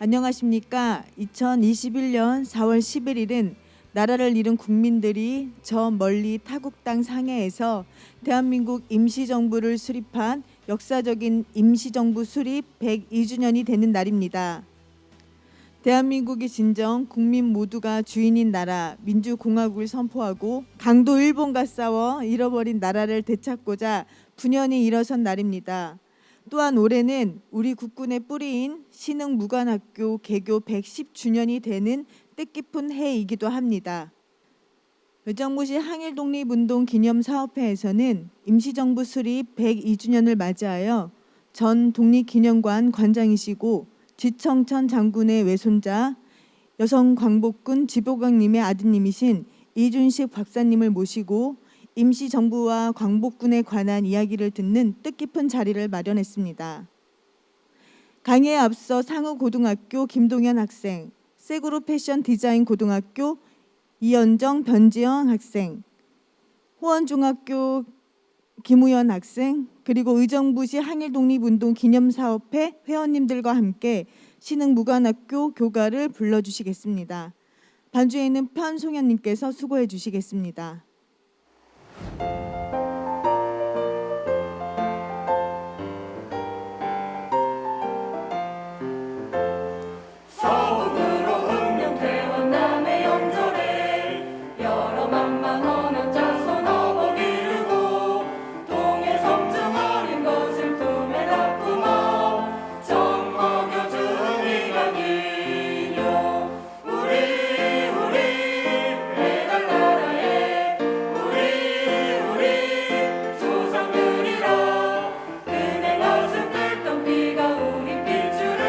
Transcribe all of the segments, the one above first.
안녕하십니까. 2021년 4월 11일은 나라를 잃은 국민들이 저 멀리 타국 땅 상해에서 대한민국 임시정부를 수립한 역사적인 임시정부 수립 102주년이 되는 날입니다. 대한민국이 진정 국민 모두가 주인인 나라 민주공화국을 선포하고 강도 일본과 싸워 잃어버린 나라를 되찾고자 9년이 일어선 날입니다. 또한 올해는 우리 국군의 뿌리인 신흥무관학교 개교 110주년이 되는 뜻깊은 해이기도 합니다. 의정부시 항일독립운동 기념사업회에서는 임시정부 수립 102주년을 맞이하여 전 독립기념관 관장이시고 지청천 장군의 외손자 여성광복군 지보경님의 아드님이신 이준식 박사님을 모시고 임시정부와 광복군에 관한 이야기를 듣는 뜻깊은 자리를 마련했습니다. 강의에 앞서 상우고등학교 김동현 학생, 세그룹 패션 디자인 고등학교 이연정 변지영 학생, 호원중학교 김우현 학생, 그리고 의정부시 항일독립운동 기념사업회 회원님들과 함께 신흥무관학교 교가를 불러주시겠습니다. 반주에는 편송현님께서 수고해 주시겠습니다. 서북으로 흑룡대원 남의 영절에 여러 만만하는 자손 어복 이루고 동해 성중 어린 것을 품에 납품어 정 먹여준 이강인요 우리 해달나라에 우리 조상들이라 그네 가슴 끓던 피가 우리 핏줄을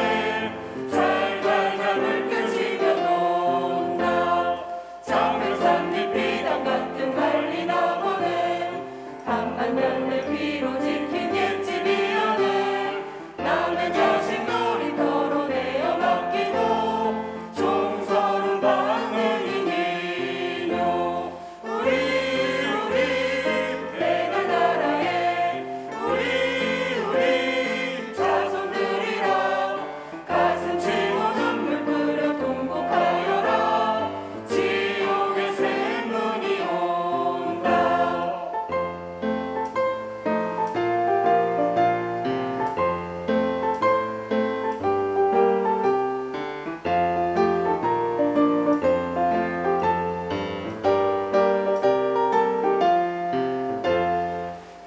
잘잘 물결치며 논다 장백산잎 비단 같은 말리 나무는 반만년을 피로 지킨 옛집이여는 남의 자식 놀이터로 내어 맡기고 종서를 받는 이민요 우리 해달나라에 우리 자손들이라 가슴 치고 눈물 뿌려 통곡하여라 지옥의 샘문이 온다.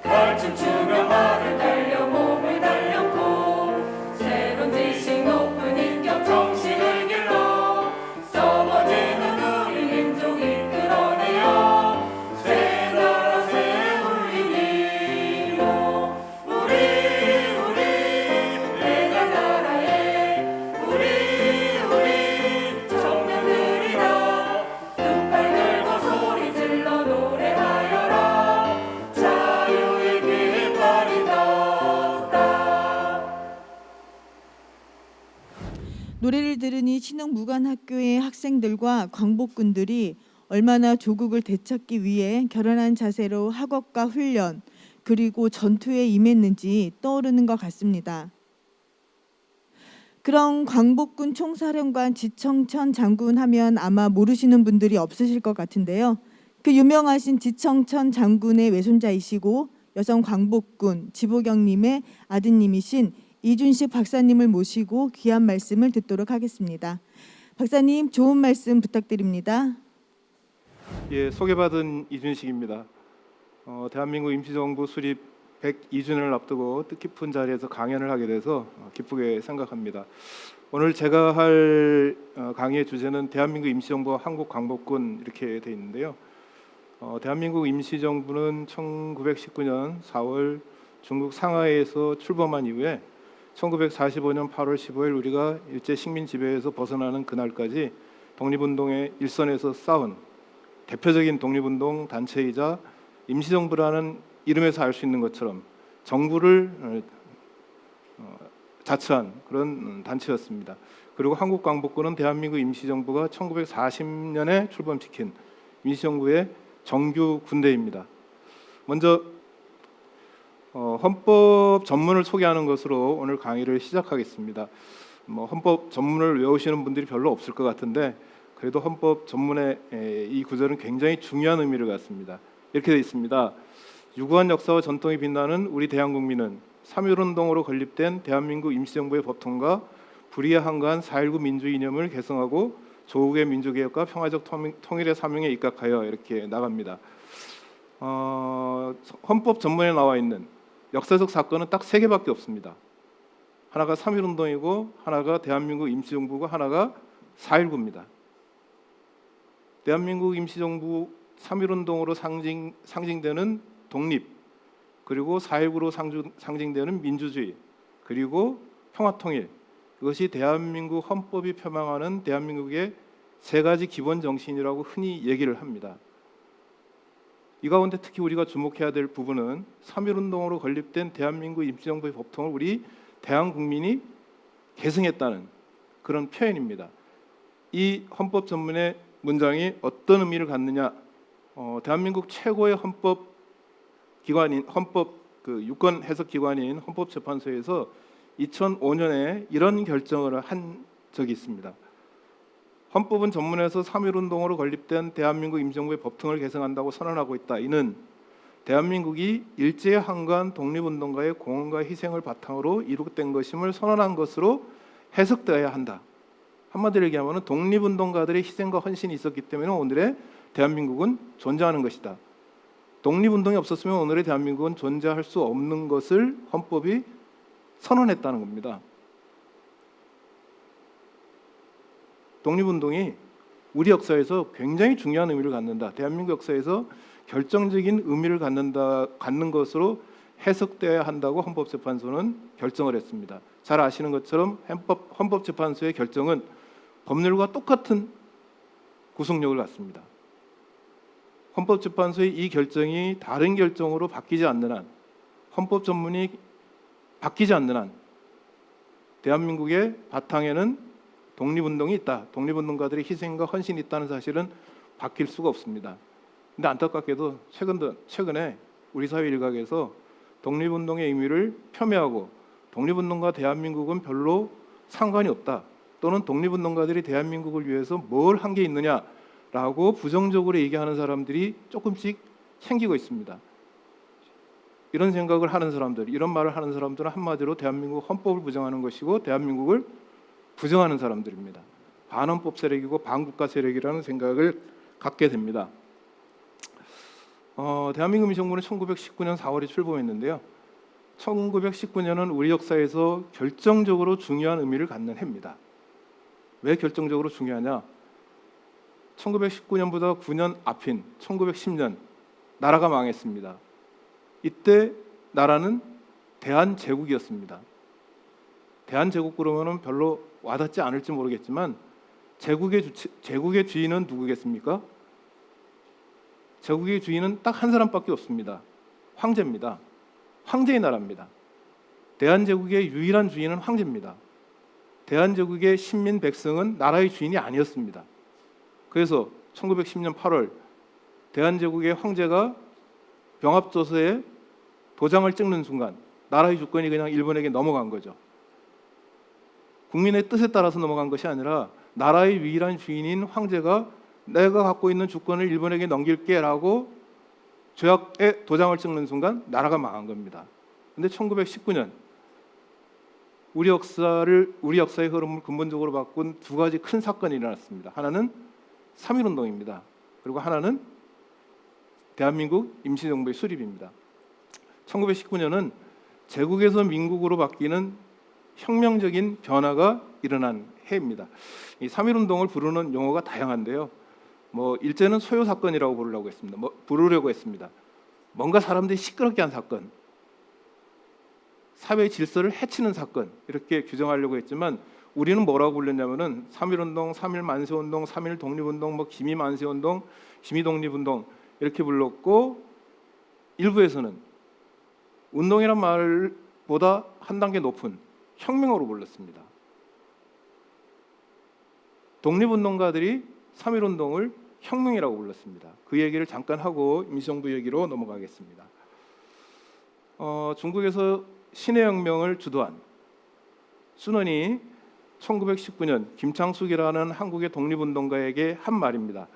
갈춤추며 말을 달려 몸을 달렸고 새로운 지식 높은 인격 정신을 길러 썩어지는 우리 민족 이끌어내어 새 나라 세울 일이요 우리 해달나라에 우리 청년들이라 두 팔 들고 소리 질러 노래하여라 자유의 깃발이 떴다. 노래를 들으니 신흥무관학교의 학생들과 광복군들이 얼마나 조국을 되찾기 위해 결연한 자세로 학업과 훈련 그리고 전투에 임했는지 떠오르는 것 같습니다. 그런 광복군 총사령관 지청천 장군 하면 아마 모르시는 분들이 없으실 것 같은데요. 그 유명하신 지청천 장군의 외손자이시고 여성 광복군 지보경님의 아드님이신 이준식 박사님을 모시고 귀한 말씀을 듣도록 하겠습니다. 박사님 좋은 말씀 부탁드립니다. 예, 소개받은 이준식입니다. 대한민국 임시정부 수립 102주년을 앞두고 뜻깊은 자리에서 강연을 하게 돼서 기쁘게 생각합니다. 오늘 제가 할 강의의 주제는 대한민국 임시정부와 한국광복군 이렇게 돼 있는데요. 대한민국 임시정부는 1919년 4월 중국 상하이에서 출범한 이후에 1945년 8월 15일 우리가 일제 식민 지배에서 벗어나는 그날까지 독립운동의 일선에서 싸운 대표적인 독립운동 단체이자 임시정부라는 이름에서 알 수 있는 것처럼 정부를 자처한 그런 단체였습니다. 그리고 한국광복군은 대한민국 임시정부가 1940년에 출범시킨 임시정부의 정규 군대입니다. 먼저 헌법 전문을 소개하는 것으로 오늘 강의를 시작하겠습니다. 뭐 헌법 전문을 외우시는 분들이 별로 없을 것 같은데 그래도 헌법 전문의 이 구절은 굉장히 중요한 의미를 갖습니다. 이렇게 되어 있습니다. 유구한 역사와 전통이 빛나는 우리 대한국민은 3.1운동으로 건립된 대한민국 임시정부의 법통과 불의에 한가한 4.19 민주 이념을 계승하고 조국의 민주개혁과 평화적 통일의 사명에 입각하여 이렇게 나갑니다. 헌법 전문에 나와 있는 역사적 사건은 딱 3개밖에 없습니다. 하나가 3.1운동이고 하나가 대한민국 임시정부고 하나가 4.19입니다. 대한민국 임시정부 3.1운동으로 상징되는 독립, 그리고 4.19로 상징되는 민주주의, 그리고 평화통일, 이것이 대한민국 헌법이 표방하는 대한민국의 3가지 기본 정신이라고 흔히 얘기를 합니다. 이 가운데 특히 우리가 주목해야 될 부분은 3.1운동으로 건립된 대한민국 임시정부의 법통을 우리 대한국민이 계승했다는 그런 표현입니다. 이 헌법 전문의 문장이 어떤 의미를 갖느냐? 대한민국 최고의 헌법 기관인 유권 해석 기관인 헌법재판소에서 2005년에 이런 결정을 한 적이 있습니다. 헌법은 전문에서 3.1운동으로 건립된 대한민국 임시정부의 법통을 개정한다고 선언하고 있다. 이는 대한민국이 일제에 한가한 독립운동가의 공헌과 희생을 바탕으로 이룩된 것임을 선언한 것으로 해석되어야 한다. 한마디로 얘기하면 독립운동가들의 희생과 헌신이 있었기 때문에 오늘의 대한민국은 존재하는 것이다. 독립운동이 없었으면 오늘의 대한민국은 존재할 수 없는 것을 헌법이 선언했다는 겁니다. 독립운동이 우리 역사에서 굉장히 중요한 의미를 갖는다. 대한민국 역사에서 결정적인 의미를 갖는 것으로 해석되어야 한다고 헌법재판소는 결정을 했습니다. 잘 아시는 것처럼 헌법재판소의 결정은 법률과 똑같은 구속력을 갖습니다. 헌법재판소의 이 결정이 다른 결정으로 바뀌지 않는 한, 헌법 전문이 바뀌지 않는 한 대한민국의 바탕에는 독립운동이 있다. 독립운동가들의 희생과 헌신이 있다는 사실은 바뀔 수가 없습니다. 근데 안타깝게도 최근에 우리 사회 일각에서 독립운동의 의미를 폄훼하고 독립운동과 대한민국은 별로 상관이 없다. 또는 독립운동가들이 대한민국을 위해서 뭘 한 게 있느냐라고 부정적으로 얘기하는 사람들이 조금씩 생기고 있습니다. 이런 생각을 하는 사람들, 이런 말을 하는 사람들은 한마디로 대한민국 헌법을 부정하는 것이고 대한민국을 부정하는 사람들입니다. 반헌법 세력이고 반국가 세력이라는 생각을 갖게 됩니다. 대한민국 임시정부는 1919년 4월에 출범했는데요. 1919년은 우리 역사에서 결정적으로 중요한 의미를 갖는 해입니다. 왜 결정적으로 중요하냐? 1919년보다 9년 앞인 1910년 나라가 망했습니다. 이때 나라는 대한제국이었습니다. 대한제국 그러면은 별로 와닿지 않을지 모르겠지만 제국의 주인은 누구겠습니까? 제국의 주인은 딱 한 사람밖에 없습니다. 황제입니다. 황제의 나라입니다. 대한제국의 유일한 주인은 황제입니다. 대한제국의 신민 백성은 나라의 주인이 아니었습니다. 그래서 1910년 8월 대한제국의 황제가 병합조서에 도장을 찍는 순간 나라의 주권이 그냥 일본에게 넘어간 거죠. 국민의 뜻에 따라서 넘어간 것이 아니라 나라의 유일한 주인인 황제가 내가 갖고 있는 주권을 일본에게 넘길게라고 조약에 도장을 찍는 순간 나라가 망한 겁니다. 그런데 1919년 우리 역사의 흐름을 근본적으로 바꾼 2가지 큰 사건이 일어났습니다. 하나는 3.1운동입니다. 그리고 하나는 대한민국 임시정부의 수립입니다. 1919년은 제국에서 민국으로 바뀌는 혁명적인 변화가 일어난 해입니다. 이 3.1운동을 부르는 용어가 다양한데요. 일제는 소요 사건이라고 부르려고 했습니다. 뭔가 사람들이 시끄럽게 한 사건, 사회의 질서를 해치는 사건 이렇게 규정하려고 했지만 우리는 뭐라고 불렀냐면은 3.1운동, 3.1 만세운동, 3.1 독립운동, 기미 만세운동, 기미 독립운동 이렇게 불렀고 일부에서는 운동이란 말보다 한 단계 높은 혁명으로 불렀습니다. 독립운동가들이 3.1운동을 혁명이라고 불렀습니다. 그 얘기를 잠깐 하고 임시정부 얘기로 넘어가겠습니다. 중국에서 신해혁명을 주도한 순원이 1919년 김창숙이라는 한국의 독립운동가에게 한 말입니다.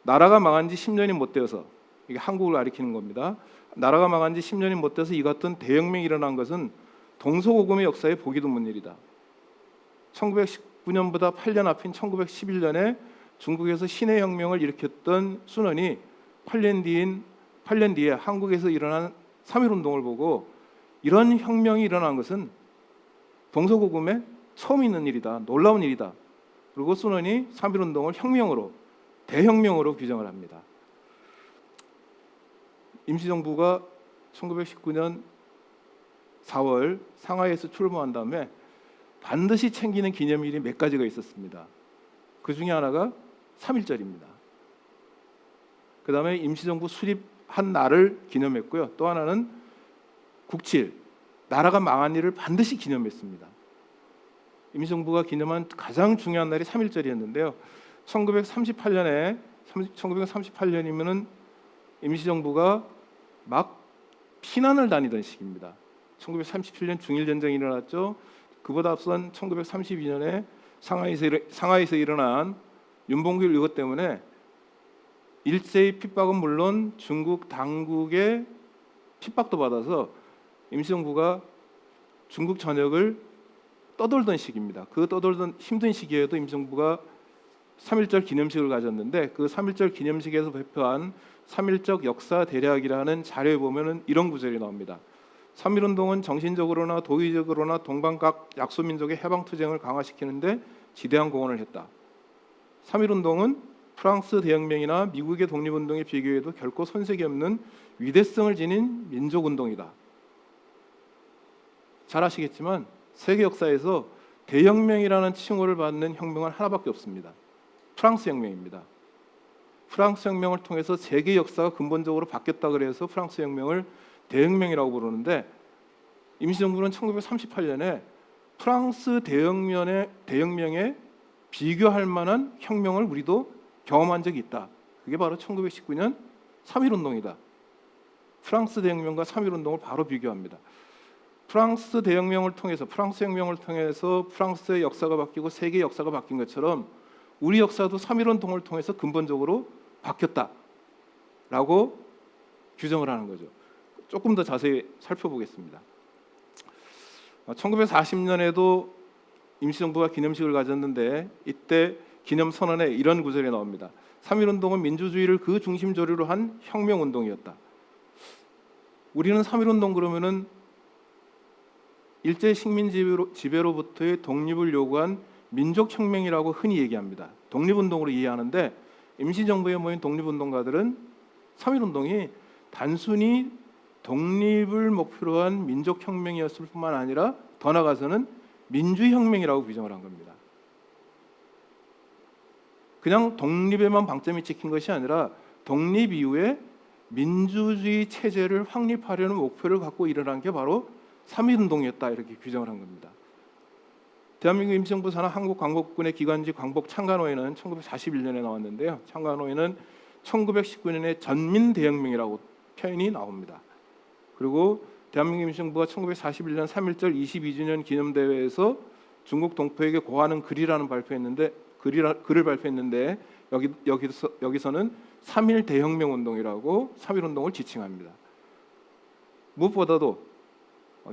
나라가 망한 지 10년이 못 되어서, 이게 한국을 가리키는 겁니다. 나라가 망한 지 10년이 못 돼서 이 같은 대혁명이 일어난 것은 동서고금의 역사에 보기 드문 일이다. 1919년보다 8년 앞인 1911년에 중국에서 신해 혁명을 일으켰던 순원이 8년 뒤에 한국에서 일어난 3.1운동을 보고 이런 혁명이 일어난 것은 동서고금에 처음 있는 일이다. 놀라운 일이다. 그리고 순원이 3.1운동을 혁명으로, 대혁명으로 규정을 합니다. 임시정부가 1919년 4월 상하이에서 출범한 다음에 반드시 챙기는 기념일이 몇 가지가 있었습니다. 그 중에 하나가 3.1절입니다. 그 다음에 임시정부 수립한 날을 기념했고요. 또 하나는 국칠, 나라가 망한 일을 반드시 기념했습니다. 임시정부가 기념한 가장 중요한 날이 3.1절이었는데요. 1938년이면은 임시정부가 막 피난을 다니던 시기입니다. 1937년 중일전쟁이 일어났죠. 그보다 앞선 1932년에 상하이에서 일어난 윤봉길 의거 때문에 일제의 핍박은 물론 중국 당국의 핍박도 받아서 임시정부가 중국 전역을 떠돌던 시기입니다. 그 떠돌던 힘든 시기에도 임시정부가 3.1절 기념식을 가졌는데 그 3.1절 기념식에서 발표한 3.1적 역사 대략이라는 자료에 보면은 이런 구절이 나옵니다. 3.1운동은 정신적으로나 도의적으로나 동방각 약소민족의 해방투쟁을 강화시키는데 지대한 공헌을 했다. 3.1운동은 프랑스 대혁명이나 미국의 독립운동에 비교해도 결코 손색이 없는 위대성을 지닌 민족운동이다. 잘 아시겠지만 세계 역사에서 대혁명이라는 칭호를 받는 혁명은 하나밖에 없습니다. 프랑스 혁명입니다. 프랑스 혁명을 통해서 세계 역사가 근본적으로 바뀌었다 그래서 프랑스 혁명을 대혁명이라고 부르는데 임시정부는 1938년에 프랑스 대혁명에 비교할 만한 혁명을 우리도 경험한 적이 있다. 그게 바로 1919년 3.1운동이다. 프랑스 대혁명과 3.1운동을 바로 비교합니다. 프랑스 혁명을 통해서 프랑스의 역사가 바뀌고 세계의 역사가 바뀐 것처럼 우리 역사도 3.1운동을 통해서 근본적으로 바뀌었다라고 규정을 하는 거죠. 조금 더 자세히 살펴보겠습니다. 1940년에도 임시정부가 기념식을 가졌는데 이때 기념선언에 이런 구절이 나옵니다. 3.1운동은 민주주의를 그 중심조리로 한 혁명운동이었다. 우리는 3.1운동 그러면은 일제 식민 지배로부터의 독립을 요구한 민족혁명이라고 흔히 얘기합니다. 독립운동으로 이해하는데 임시정부에 모인 독립운동가들은 3.1운동이 단순히 독립을 목표로 한 민족혁명이었을 뿐만 아니라 더 나아가서는 민주혁명이라고 규정을 한 겁니다. 그냥 독립에만 방점이 찍힌 것이 아니라 독립 이후에 민주주의 체제를 확립하려는 목표를 갖고 일어난 게 바로 3.1운동이었다 이렇게 규정을 한 겁니다. 대한민국 임시정부 산하 한국광복군의 기관지 광복창간호회는 1941년에 나왔는데요. 창간호회는 1919년에 전민대혁명이라고 표현이 나옵니다. 그리고 대한민국 임시정부가 1941년 3.1절 22주년 기념대회에서 중국 동포에게 고하는 글을 발표했는데 여기서는 3.1 대혁명운동이라고 3.1운동을 지칭합니다. 무엇보다도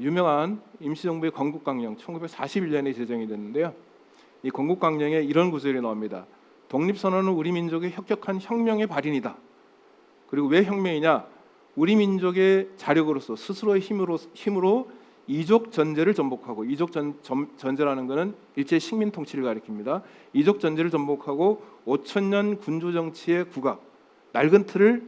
유명한 임시정부의 건국강령 1941년에 제정이 됐는데요. 이 건국강령에 이런 구절이 나옵니다. 독립선언은 우리 민족의 혁혁한 혁명의 발인이다. 그리고 왜 혁명이냐? 우리 민족의 자력으로서 스스로의 힘으로 이족 전제를 전복하고 이족 전제라는 것은 일제 식민 통치를 가리킵니다. 이족 전제를 전복하고 5천년 군주 정치의 국악, 낡은 틀을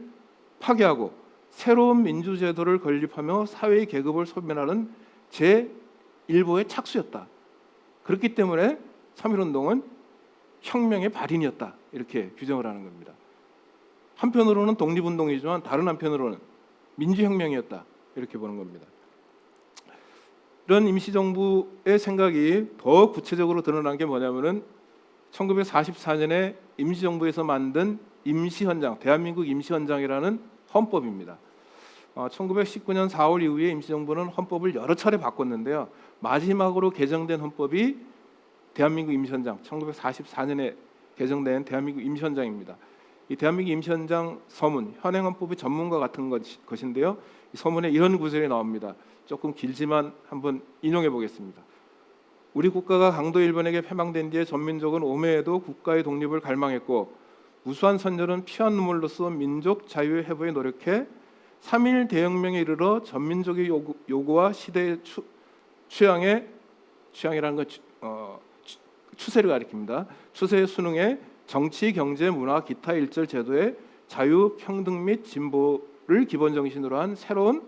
파괴하고 새로운 민주제도를 건립하며 사회의 계급을 소멸하는 제1보의 착수였다. 그렇기 때문에 3.1운동은 혁명의 발인이었다. 이렇게 규정을 하는 겁니다. 한편으로는 독립운동이지만 다른 한편으로는 민주혁명이었다. 이렇게 보는 겁니다. 이런 임시정부의 생각이 더 구체적으로 드러난 게 뭐냐면은 1944년에 임시정부에서 만든 임시헌장, 대한민국 임시헌장이라는 헌법입니다. 1919년 4월 이후에 임시정부는 헌법을 여러 차례 바꿨는데요. 마지막으로 개정된 헌법이 대한민국 임시헌장 1944년에 개정된 대한민국 임시헌장입니다. 이 대한민국 임시헌장 서문 현행헌법의 전문가 같은 것인데요. 이 서문에 이런 구절이 나옵니다. 조금 길지만 한번 인용해 보겠습니다. 우리 국가가 강도 일본에게 패망된 뒤에 전민족은 오매에도 국가의 독립을 갈망했고 무수한 선열은 피와 눈물로써 민족 자유의 회복에 노력해 3.1 대혁명에 이르러 전민족의 요구와 시대의 취향이라는 건 추세를 가리킵니다. 추세에 순응해 정치, 경제, 문화, 기타 일절 제도의 자유, 평등 및 진보를 기본 정신으로 한 새로운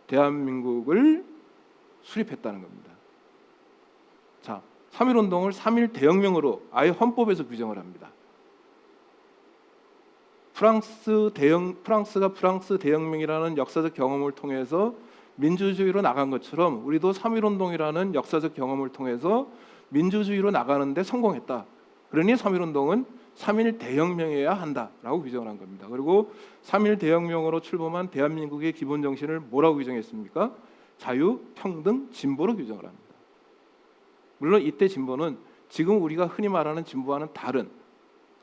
대한민국을 수립했다는 겁니다. 자, 3.1 운동을 3.1 대혁명으로 아예 헌법에서 규정을 합니다. 프랑스가 프랑스 대혁명이라는 역사적 경험을 통해서 민주주의로 나간 것처럼 우리도 3.1 운동이라는 역사적 경험을 통해서 민주주의로 나가는데 성공했다. 그러니 3.1 운동은 3.1 대혁명이어야 한다라고 규정을 한 겁니다. 그리고 3.1 대혁명으로 출범한 대한민국의 기본 정신을 뭐라고 규정했습니까? 자유, 평등, 진보로 규정을 합니다. 물론 이때 진보는 지금 우리가 흔히 말하는 진보와는 다른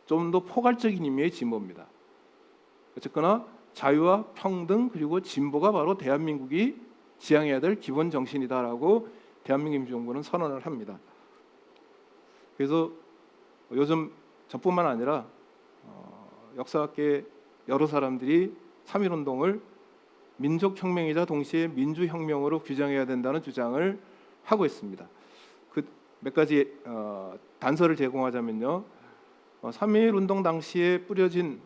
좀 더 포괄적인 의미의 진보입니다. 어쨌거나 자유와 평등 그리고 진보가 바로 대한민국이 지향해야 될 기본 정신이다라고 대한민국 임시정부는 선언을 합니다. 그래서 요즘 저뿐만 아니라 역사학계 여러 사람들이 3.1 운동을 민족혁명이자 동시에 민주혁명으로 규정해야 된다는 주장을 하고 있습니다. 그 몇 가지 단서를 제공하자면요, 3.1 운동 당시에 뿌려진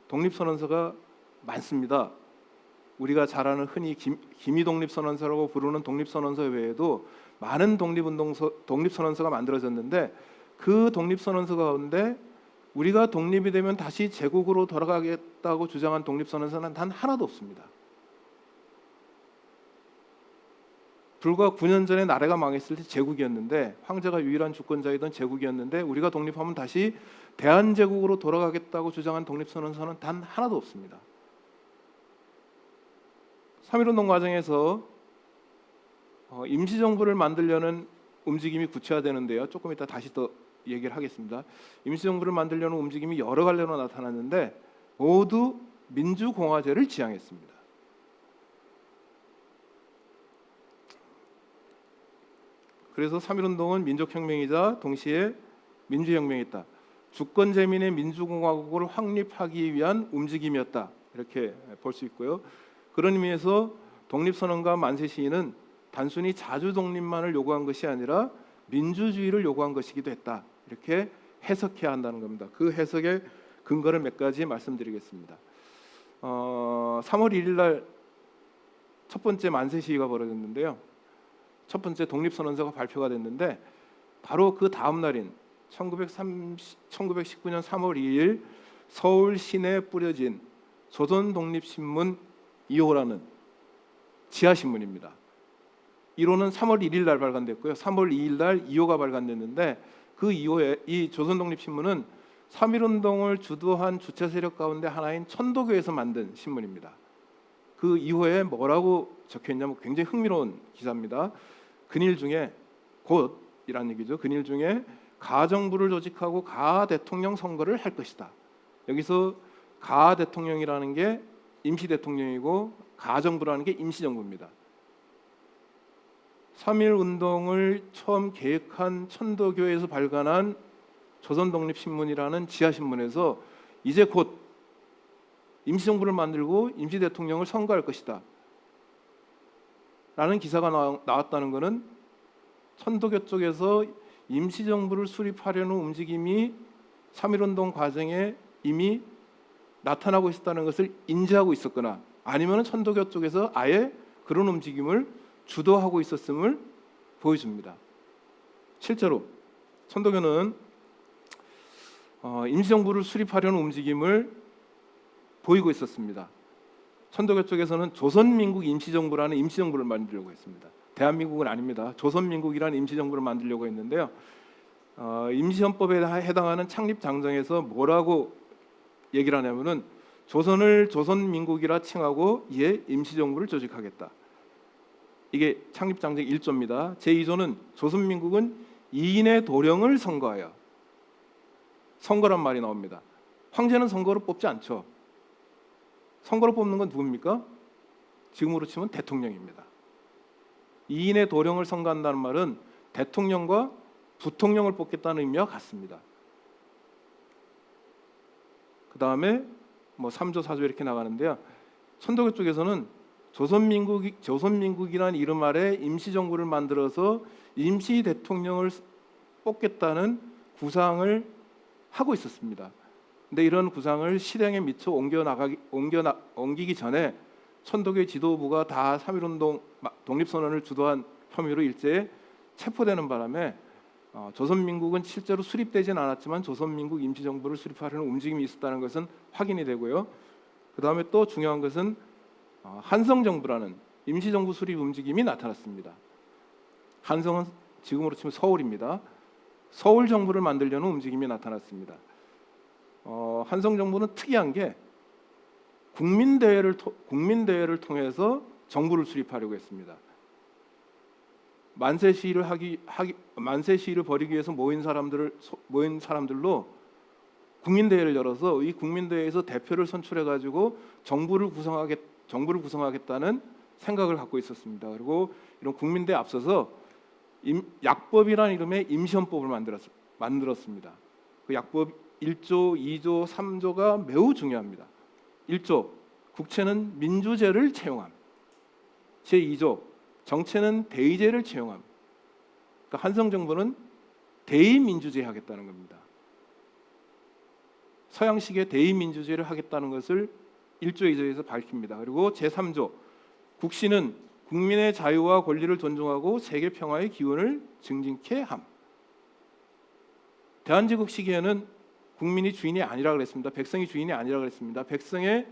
독립선언서가 많습니다. 우리가 잘 아는 흔히 기미독립선언서라고 부르는 독립선언서 외에도 많은 독립선언서가 만들어졌는데 그 독립선언서 가운데 우리가 독립이 되면 다시 제국으로 돌아가겠다고 주장한 독립선언서는 단 하나도 없습니다. 불과 9년 전에 나라가 망했을 때 제국이었는데 황제가 유일한 주권자이던 제국이었는데 우리가 독립하면 다시 대한제국으로 돌아가겠다고 주장한 독립선언서는 단 하나도 없습니다. 3.1 운동 과정에서 임시정부를 만들려는 움직임이 구체화되는데요. 조금 이따 다시 더 얘기를 하겠습니다. 임시정부를 만들려는 움직임이 여러 갈래로 나타났는데 모두 민주공화제를 지향했습니다. 그래서 3.1 운동은 민족혁명이자 동시에 민주혁명이었다. 주권재민의 민주공화국을 확립하기 위한 움직임이었다. 이렇게 볼 수 있고요. 그런 의미에서 독립선언가 만세 시위는 단순히 자주 독립만을 요구한 것이 아니라 민주주의를 요구한 것이기도 했다. 이렇게 해석해야 한다는 겁니다. 그 해석의 근거를 몇 가지 말씀드리겠습니다. 3월 1일 날 첫 번째 만세 시위가 벌어졌는데요. 첫 번째 독립선언서가 발표가 됐는데 바로 그 다음 날인 1919년 3월 2일 서울 시내에 뿌려진 조선독립신문 2호라는 지하신문입니다. 1호는 3월 1일 날 발간됐고요. 3월 2일 날 2호가 발간됐는데 그 2호에 이 조선독립신문은 3.1 운동을 주도한 주체 세력 가운데 하나인 천도교에서 만든 신문입니다. 그 2호에 뭐라고 적혀있냐면 굉장히 흥미로운 기사입니다. 근일 중에 곧이라는 얘기죠. 근일 중에 가정부를 조직하고 가 대통령 선거를 할 것이다. 여기서 가 대통령이라는 게 임시 대통령이고 가정부라는 게 임시정부입니다. 3.1 운동을 처음 계획한 천도교에서 발간한 조선독립신문이라는 지하신문에서 이제 곧 임시정부를 만들고 임시대통령을 선거할 것이다 라는 기사가 나왔다는 것은 천도교 쪽에서 임시정부를 수립하려는 움직임이 3.1 운동 과정에 이미 나타나고 있었다는 것을 인지하고 있었거나 아니면 천도교 쪽에서 아예 그런 움직임을 주도하고 있었음을 보여줍니다. 실제로 천도교는 임시정부를 수립하려는 움직임을 보이고 있었습니다. 천도교 쪽에서는 조선민국 임시정부라는 임시정부를 만들려고 했습니다. 대한민국은 아닙니다. 조선민국이라는 임시정부를 만들려고 했는데요. 임시헌법에 해당하는 창립장정에서 뭐라고 얘기를 하냐면은 조선을 조선민국이라 칭하고 이에 임시정부를 조직하겠다. 이게 창립장정 1조입니다. 제2조는 조선민국은 이인의 도령을 선거하여, 선거란 말이 나옵니다. 황제는 선거로 뽑지 않죠. 선거로 뽑는 건 누굽니까? 지금으로 치면 대통령입니다. 이인의 도령을 선거한다는 말은 대통령과 부통령을 뽑겠다는 의미와 같습니다. 그 다음에 뭐 3조 4조 이렇게 나가는데요. 천도교 쪽에서는 조선민국이라는 이름 아래 임시정부를 만들어서 임시 대통령을 뽑겠다는 구상을 하고 있었습니다. 근데 이런 구상을 실행에 미쳐 옮기기 전에 천도교 지도부가 다 3.1운동 독립선언을 주도한 혐의로 일제에 체포되는 바람에 조선민국은 실제로 수립되진 않았지만 조선민국 임시정부를 수립하려는 움직임이 있었다는 것은 확인이 되고요. 그 다음에 또 중요한 것은 한성정부라는 임시정부 수립 움직임이 나타났습니다. 한성은 지금으로 치면 서울입니다. 서울정부를 만들려는 움직임이 나타났습니다. 한성정부는 특이한 게 국민대회를 통해서 정부를 수립하려고 했습니다. 만세 시위를 벌이기 위해서 모인 사람들로 국민대회를 열어서 이 국민대회에서 대표를 선출해 가지고 정부를 구성하겠다는 생각을 갖고 있었습니다. 그리고 이런 국민대회 앞서서 약법이라는 이름의 임시헌법을 만들었습니다. 그 약법 1조, 2조, 3조가 매우 중요합니다. 1조 국채는 민주제를 채용함. 제2조 정체는 대의제를 채용함. 그러니까 한성정부는 대의민주제 하겠다는 겁니다. 서양식의 대의민주제를 하겠다는 것을 1조, 2조에서 밝힙니다. 그리고 제3조 국시는 국민의 자유와 권리를 존중하고 세계 평화의 기원을 증진케 함. 대한제국 시기에는 국민이 주인이 아니라 그랬습니다. 백성이 주인이 아니라 그랬습니다. 백성의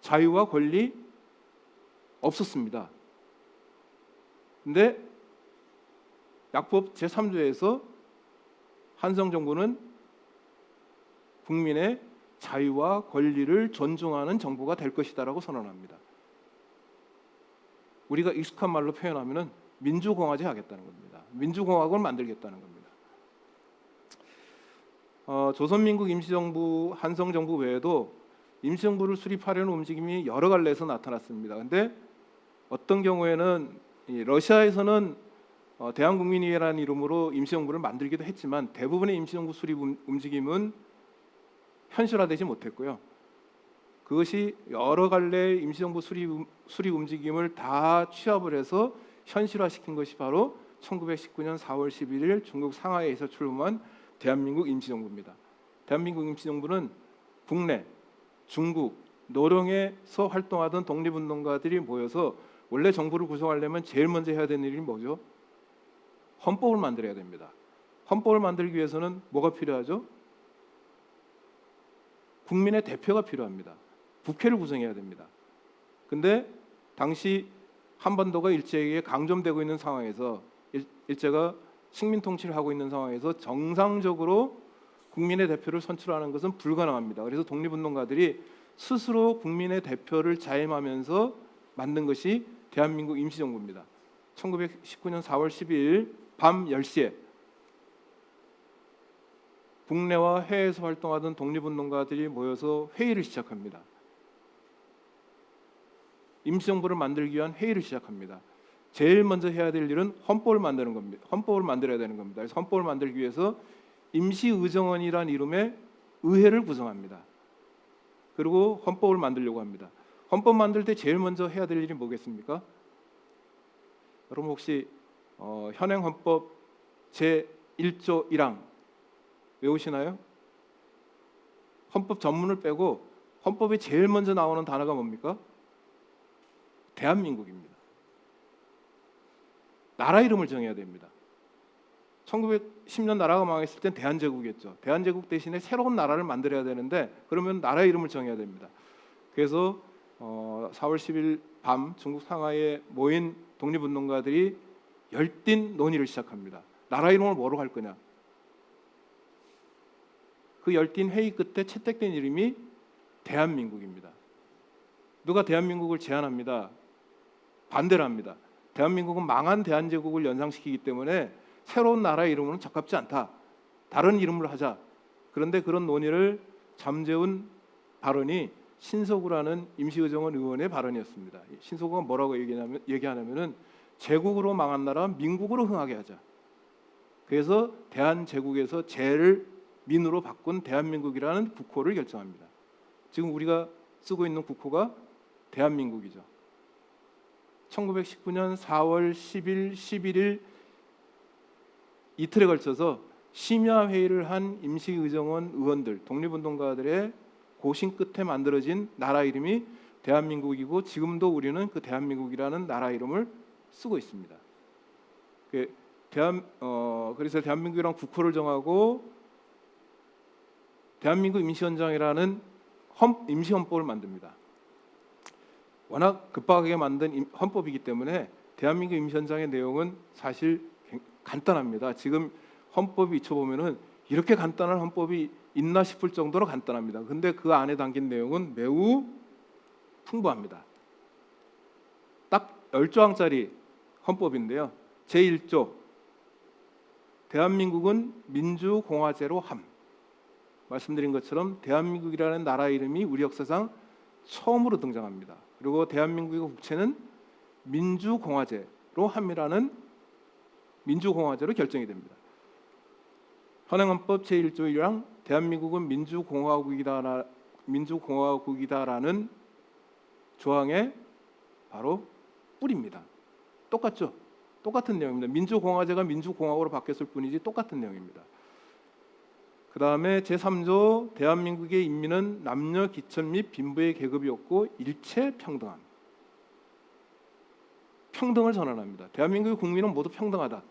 자유와 권리 없었습니다. 근데 약법 제3조에서 한성정부는 국민의 자유와 권리를 존중하는 정부가 될 것이다라고 선언합니다. 우리가 익숙한 말로 표현하면은 민주공화제 하겠다는 겁니다. 민주공화국을 만들겠다는 겁니다. 조선민국 임시정부, 한성정부 외에도 임시정부를 수립하려는 움직임이 여러 갈래에서 나타났습니다. 그런데 어떤 경우에는 러시아에서는 대한국민의회라는 이름으로 임시정부를 만들기도 했지만 대부분의 임시정부 수립 움직임은 현실화되지 못했고요. 그것이 여러 갈래의 임시정부 수립 움직임을 다 취합을 해서 현실화시킨 것이 바로 1919년 4월 11일 중국 상하이에서 출범한 대한민국 임시정부입니다. 대한민국 임시정부는 국내, 중국, 노령에서 활동하던 독립운동가들이 모여서 원래 정부를 구성하려면 제일 먼저 해야 되는 일이 뭐죠? 헌법을 만들어야 됩니다. 헌법을 만들기 위해서는 뭐가 필요하죠? 국민의 대표가 필요합니다. 국회를 구성해야 됩니다. 근데 당시 한반도가 일제에게 강점되고 있는 상황에서 일제가 식민 통치를 하고 있는 상황에서 정상적으로 국민의 대표를 선출하는 것은 불가능합니다. 그래서 독립운동가들이 스스로 국민의 대표를 자임하면서 만든 것이 대한민국 임시정부입니다. 1919년 4월 12일 밤 10시에 국내와 해외에서 활동하던 독립운동가들이 모여서 회의를 시작합니다. 임시정부를 만들기 위한 회의를 시작합니다. 제일 먼저 해야 될 일은 헌법을 만드는 겁니다. 헌법을 만들어야 되는 겁니다. 그래서 헌법을 만들기 위해서 임시의정원이라는 이름의 의회를 구성합니다. 그리고 헌법을 만들려고 합니다. 헌법 만들 때 제일 먼저 해야 될 일이 뭐겠습니까? 여러분 혹시 현행헌법 제1조 1항 외우시나요? 헌법 전문을 빼고 헌법에 제일 먼저 나오는 단어가 뭡니까? 대한민국입니다. 나라 이름을 정해야 됩니다. 1910년 나라가 망했을 땐 대한제국이었죠. 대한제국 대신에 새로운 나라를 만들어야 되는데 그러면 나라 이름을 정해야 됩니다. 그래서 4월 10일 밤 중국 상하이에 모인 독립운동가들이 열띤 논의를 시작합니다. 나라 이름을 뭐로 할 거냐? 그 열띤 회의 끝에 채택된 이름이 대한민국입니다. 누가 대한민국을 제안합니다. 반대를 합니다. 대한민국은 망한 대한제국을 연상시키기 때문에 새로운 나라 이름은 적합지 않다. 다른 이름을 하자. 그런데 그런 논의를 잠재운 발언이 신석우라는 임시의정원 의원의 발언이었습니다. 신석우가 뭐라고 얘기하냐면은 제국으로 망한 나라 민국으로 흥하게 하자. 그래서 대한제국에서 제를 민으로 바꾼 대한민국이라는 국호를 결정합니다. 지금 우리가 쓰고 있는 국호가 대한민국이죠. 1919년 4월 10일, 11일 이틀에 걸쳐서 심야회의를 한 임시의정원 의원들, 독립운동가들의 고심 끝에 만들어진 나라 이름이 대한민국이고 지금도 우리는 그 대한민국이라는 나라 이름을 쓰고 있습니다. 그래서 대한민국이란 국호를 정하고 대한민국 임시헌장이라는 임시헌법을 만듭니다. 워낙 급박하게 만든 헌법이기 때문에 대한민국 임시헌장의 내용은 사실 간단합니다. 지금 헌법이 잊혀보면은 이렇게 간단한 헌법이 있나 싶을 정도로 간단합니다. 근데 그 안에 담긴 내용은 매우 풍부합니다. 딱 10조항짜리 헌법인데요. 제1조 대한민국은 민주공화제로 함. 말씀드린 것처럼 대한민국이라는 나라 이름이 우리 역사상 처음으로 등장합니다. 그리고 대한민국의 국채는 민주공화제로 함이라는 민주공화제로 결정이 됩니다. 현행헌법 제1조 1항 대한민국은 민주공화국이다라는 조항의 바로 뿌리입니다. 똑같죠? 똑같은 내용입니다. 민주공화제가 민주공화국으로 바뀌었을 뿐이지 똑같은 내용입니다. 그 다음에 제3조 대한민국의 인민은 남녀 기천 및 빈부의 계급이 없고 일체 평등함. 평등을 선언합니다. 대한민국의 국민은 모두 평등하다.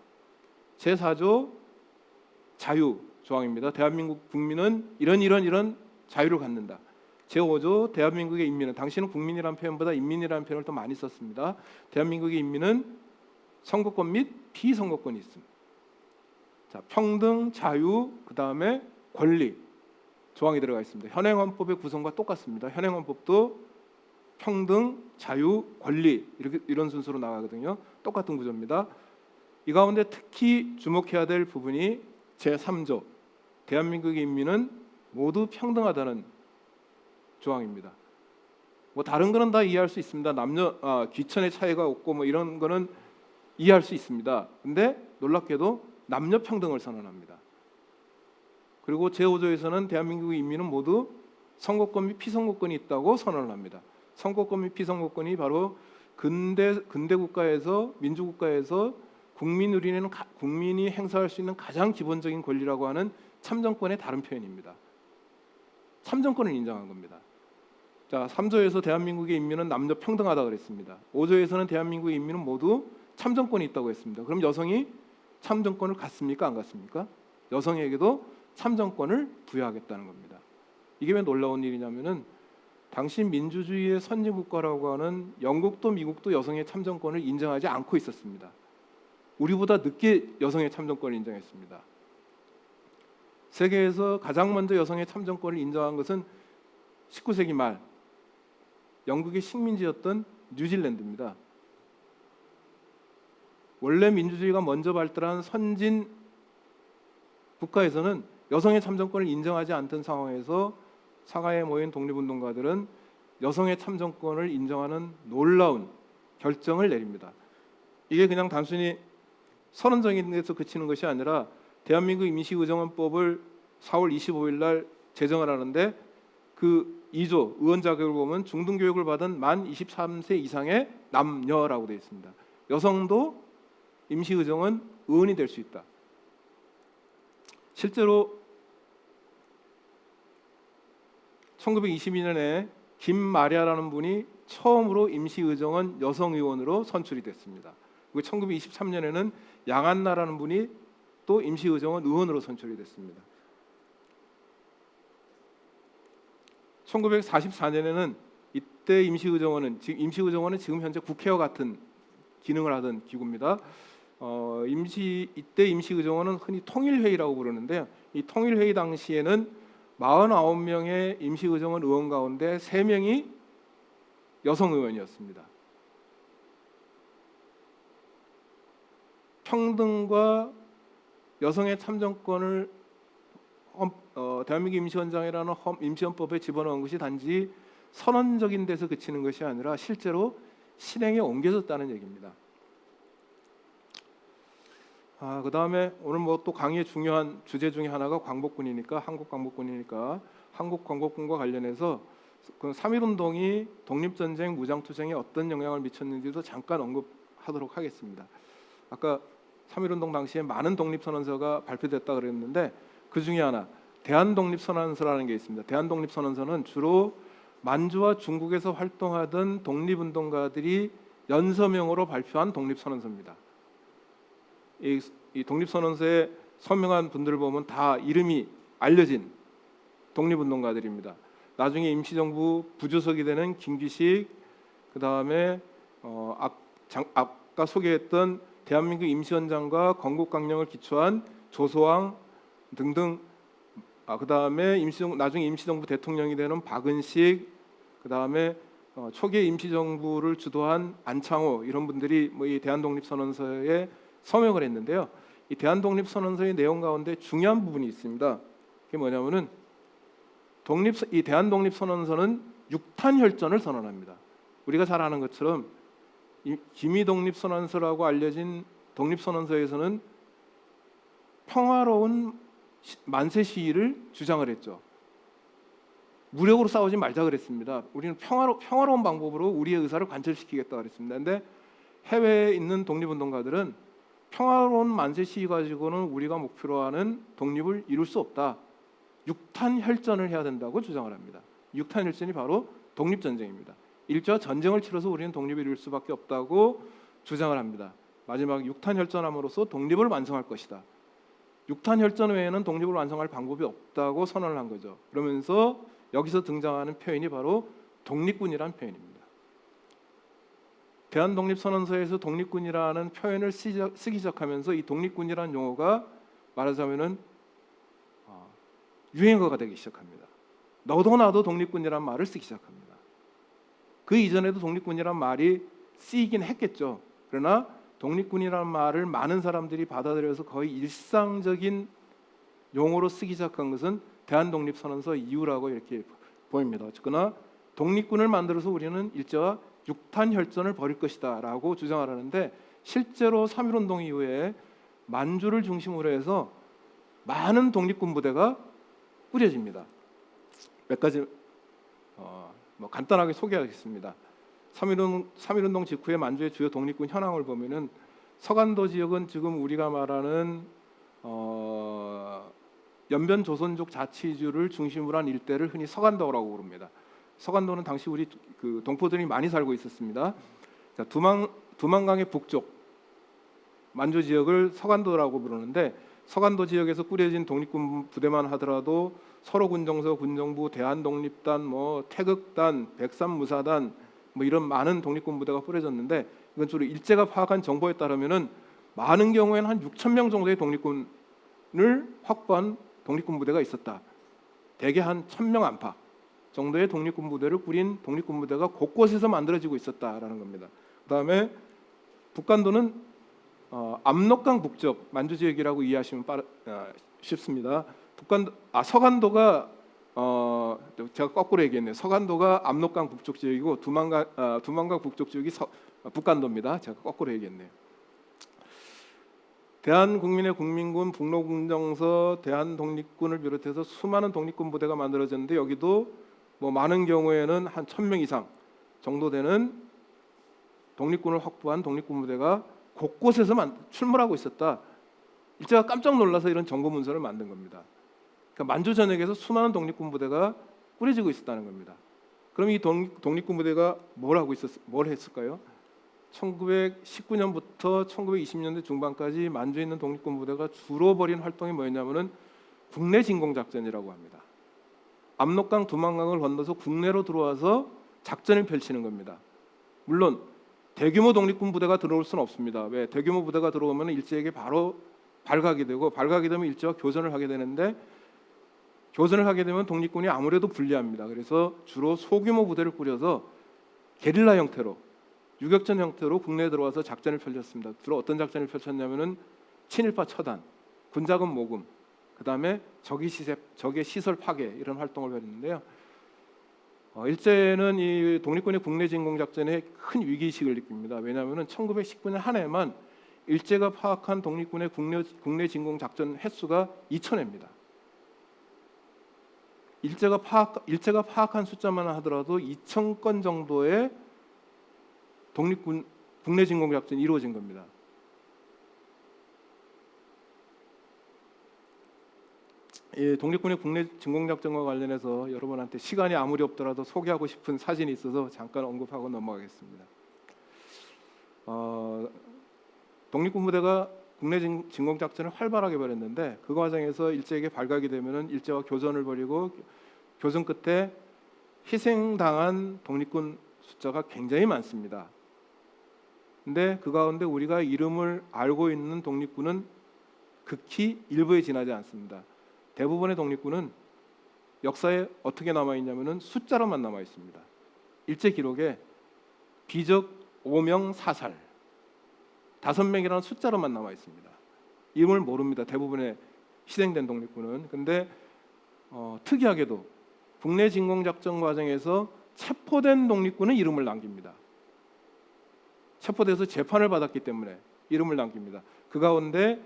제4조 자유 조항입니다. 대한민국 국민은 이런 자유를 갖는다. 제5조 대한민국의 인민은, 당신은 국민이라는 표현보다 인민이라는 표현을 더 많이 썼습니다. 대한민국의 인민은 선거권 및 피선거권이 있습니다. 자, 평등, 자유, 그 다음에 권리 조항이 들어가 있습니다. 현행헌법의 구성과 똑같습니다. 현행헌법도 평등, 자유, 권리 이런 순서로 나가거든요. 똑같은 구조입니다. 이 가운데 특히 주목해야 될 부분이 제3조 대한민국의 인민은 모두 평등하다는 조항입니다. 뭐 다른 거는 다 이해할 수 있습니다. 남녀 귀천의 차이가 없고 뭐 이런 거는 이해할 수 있습니다. 근데 놀랍게도 남녀 평등을 선언합니다. 그리고 제5조에서는 대한민국의 인민은 모두 선거권 및 피선거권이 있다고 선언을 합니다. 선거권 및 피선거권이 바로 근대 국가에서 민주국가에서 국민이 행사할 수 있는 가장 기본적인 권리라고 하는 참정권의 다른 표현입니다. 참정권을 인정한 겁니다. 자, 3조에서 대한민국의 인민은 남녀 평등하다 그랬습니다. 5조에서는 대한민국의 인민은 모두 참정권이 있다고 했습니다. 그럼 여성이 참정권을 갖습니까? 안 갖습니까? 여성에게도 참정권을 부여하겠다는 겁니다. 이게 왜 놀라운 일이냐면은 당시 민주주의의 선진국가라고 하는 영국도 미국도 여성의 참정권을 인정하지 않고 있었습니다. 우리보다 늦게 여성의 참정권을 인정했습니다. 세계에서 가장 먼저 여성의 참정권을 인정한 것은 19세기 말 영국의 식민지였던 뉴질랜드입니다. 원래 민주주의가 먼저 발달한 선진 국가에서는 여성의 참정권을 인정하지 않던 상황에서 상하이에 모인 독립운동가들은 여성의 참정권을 인정하는 놀라운 결정을 내립니다. 이게 그냥 단순히 선언적인 데서 그치는 것이 아니라 대한민국 임시의정원법을 4월 25일 날 제정을 하는데 그 2조 의원 자격을 보면 중등교육을 받은 만 23세 이상의 남녀라고 되어 있습니다. 여성도 임시의정원 의원이 될 수 있다. 실제로 1922년에 김마리아라는 분이 처음으로 임시의정원 여성의원으로 선출이 됐습니다. 그리고 1923년에는 양한나라는 분이 또 임시의정원 의원으로 선출이 됐습니다. 1944년에는 이때 임시의정원은 지금 현재 국회와 같은 기능을 하던 기구입니다. 이때 임시의정원은 흔히 통일회의라고 부르는데요. 이 통일회의 당시에는 49명의 임시의정원 의원 가운데 3명이 여성 의원이었습니다. 평등과 여성의 참정권을 대한민국 임시헌장이라는 임시헌법에 집어넣은 것이 단지 선언적인 데서 그치는 것이 아니라 실제로 실행에 옮겨졌다는 얘기입니다. 그 다음에 오늘 뭐 또 강의의 중요한 주제 중에 하나가 광복군이니까 한국 광복군과 관련해서 그 3.1운동이 독립전쟁, 무장투쟁에 어떤 영향을 미쳤는지도 잠깐 언급하도록 하겠습니다. 아까 3.1운동 당시에 많은 독립선언서가 발표됐다 그랬는데 그 중에 하나 대한독립선언서라는 게 있습니다. 대한독립선언서는 주로 만주와 중국에서 활동하던 독립운동가들이 연서명으로 발표한 독립선언서입니다. 이 독립선언서에 서명한 분들을 보면 다 이름이 알려진 독립운동가들입니다. 나중에 임시정부 부주석이 되는 김기식, 그 다음에 아까 소개했던 대한민국 임시헌장과 건국강령을 기초한 조소왕 등등, 그 다음에 나중에 임시정부 대통령이 되는 박은식, 그 다음에 초기에 임시정부를 주도한 안창호 이런 분들이 뭐 이 대한독립선언서에 서명을 했는데요. 이 대한독립선언서의 내용 가운데 중요한 부분이 있습니다. 그게 뭐냐면은 이 대한독립선언서는 6탄 선언합니다. 우리가 잘 아는 것처럼 이 기미독립선언서라고 알려진 독립선언서에서는 평화로운 만세 시위를 주장을 했죠. 무력으로 싸우지 말자 그랬습니다. 우리는 평화로운 방법으로 우리의 의사를 관철시키겠다 그랬습니다. 그런데 해외에 있는 독립운동가들은 평화로운 만세 시위 가지고는 우리가 목표로 하는 독립을 이룰 수 없다. 6탄 혈전을 해야 된다고 주장을 합니다. 6탄 혈전이 바로 독립전쟁입니다. 일제와 전쟁을 치러서 우리는 독립을 이룰 수밖에 없다고 주장을 합니다. 마지막 6탄 혈전함으로써 독립을 완성할 것이다. 6탄 혈전 외에는 독립을 완성할 방법이 없다고 선언을 한 거죠. 그러면서 여기서 등장하는 표현이 바로 독립군이라는 표현입니다. 대한독립선언서에서 독립군이라는 표현을 쓰기 시작하면서 이 독립군이라는 용어가 말하자면은 유행어가 되기 시작합니다. 너도 나도 독립군이라는 말을 쓰기 시작합니다. 그 이전에도 독립군이라는 말이 쓰이긴 했겠죠. 그러나 독립군이라는 말을 많은 사람들이 받아들여서 거의 일상적인 용어로 쓰기 시작한 것은 대한독립선언서 이후라고 이렇게 보입니다. 어쨌거나 독립군을 만들어서 우리는 일제와 6탄 혈전을 벌일 것이다 라고 주장을 하는데 실제로 3.1운동 이후에 만주를 중심으로 해서 많은 독립군 부대가 꾸려집니다. 몇 가지 뭐 간단하게 소개하겠습니다. 3.1운동 직후에 만주의 주요 독립군 현황을 보면은 서간도 지역은 지금 우리가 말하는 연변 조선족 자치주를 중심으로 한 일대를 흔히 서간도라고 부릅니다. 서간도는 당시 우리 그 동포들이 많이 살고 있었습니다. 자, 두만강의 북쪽 만주 지역을 서간도라고 부르는데 서간도 지역에서 꾸려진 독립군 부대만 하더라도 서로군정서, 군정부, 대한독립단, 뭐 태극단, 백삼무사단 뭐 이런 많은 독립군 부대가 꾸려졌는데 이건 주로 일제가 파악한 정보에 따르면은 많은 경우에는 한 6천 명 정도의 독립군을 확보한 독립군 부대가 있었다. 대개 한 1,000명 안팎 정도의 독립군 부대를 꾸린 독립군 부대가 곳곳에서 만들어지고 있었다라는 겁니다. 그다음에 북간도는 압록강 북쪽 만주 지역이라고 이해하시면 쉽습니다. 서간도가 제가 거꾸로 얘기했네요. 서간도가 압록강 북쪽 지역이고 두만강 북쪽 지역이 북간도입니다. 제가 거꾸로 얘기했네요. 대한국민의 국민군, 북로군정서, 대한독립군을 비롯해서 수많은 독립군 부대가 만들어졌는데 여기도 뭐 많은 경우에는 한 1,000명 이상 정도 되는 독립군을 확보한 독립군 부대가 곳곳에서 출몰하고 있었다. 일제가 깜짝 놀라서 이런 정보 문서를 만든 겁니다. 그러니까 만주 전역에서 수많은 독립군 부대가 꾸려지고 있었다는 겁니다. 그럼 이 독립군 부대가 뭘 했을까요? 1919년부터 1920년대 중반까지 만주에 있는 독립군 부대가 주로 벌인 활동이 뭐였냐면은 국내 진공 작전이라고 합니다. 압록강, 두만강을 건너서 국내로 들어와서 작전을 펼치는 겁니다. 물론 대규모 독립군 부대가 들어올 수는 없습니다. 왜? 대규모 부대가 들어오면 일제에게 바로 발각이 되고 발각이 되면 일제와 교전을 하게 되는데 교전을 하게 되면 독립군이 아무래도 불리합니다. 그래서 주로 소규모 부대를 꾸려서 게릴라 형태로 유격전 형태로 국내에 들어와서 작전을 펼쳤습니다. 주로 어떤 작전을 펼쳤냐면은 친일파 처단, 군자금 모금, 그다음에 적의 시설 파괴 이런 활동을 벌였는데요. 일제는 이 독립군의 국내 진공 작전에 큰 위기의식을 느낍니다. 왜냐하면 1919년 한 해만 일제가 파악한 독립군의 국내 진공 작전 횟수가 2,000회입니다. 일제가 파악한 숫자만 하더라도 2,000건 정도의 독립군 국내 진공 작전이 이루어진 겁니다. 독립군의 국내 진공 작전과 관련해서 여러분한테 시간이 아무리 없더라도 소개하고 싶은 사진이 있어서 잠깐 언급하고 넘어가겠습니다. 독립군 부대가 국내 진공 작전을 활발하게 벌였는데 그 과정에서 일제에게 발각이 되면은 일제와 교전을 벌이고 교전 끝에 희생당한 독립군 숫자가 굉장히 많습니다. 근데 그 가운데 우리가 이름을 알고 있는 독립군은 극히 일부에 지나지 않습니다. 대부분의 독립군은 역사에 어떻게 남아 있냐면은 숫자로만 남아 있습니다. 일제 기록에 비적 5명 사살 5명이라는 숫자로만 남아 있습니다. 이름을 모릅니다. 대부분의 희생된 독립군은. 근데 특이하게도 국내 진공 작전 과정에서 체포된 독립군은 이름을 남깁니다. 체포돼서 재판을 받았기 때문에 이름을 남깁니다. 그 가운데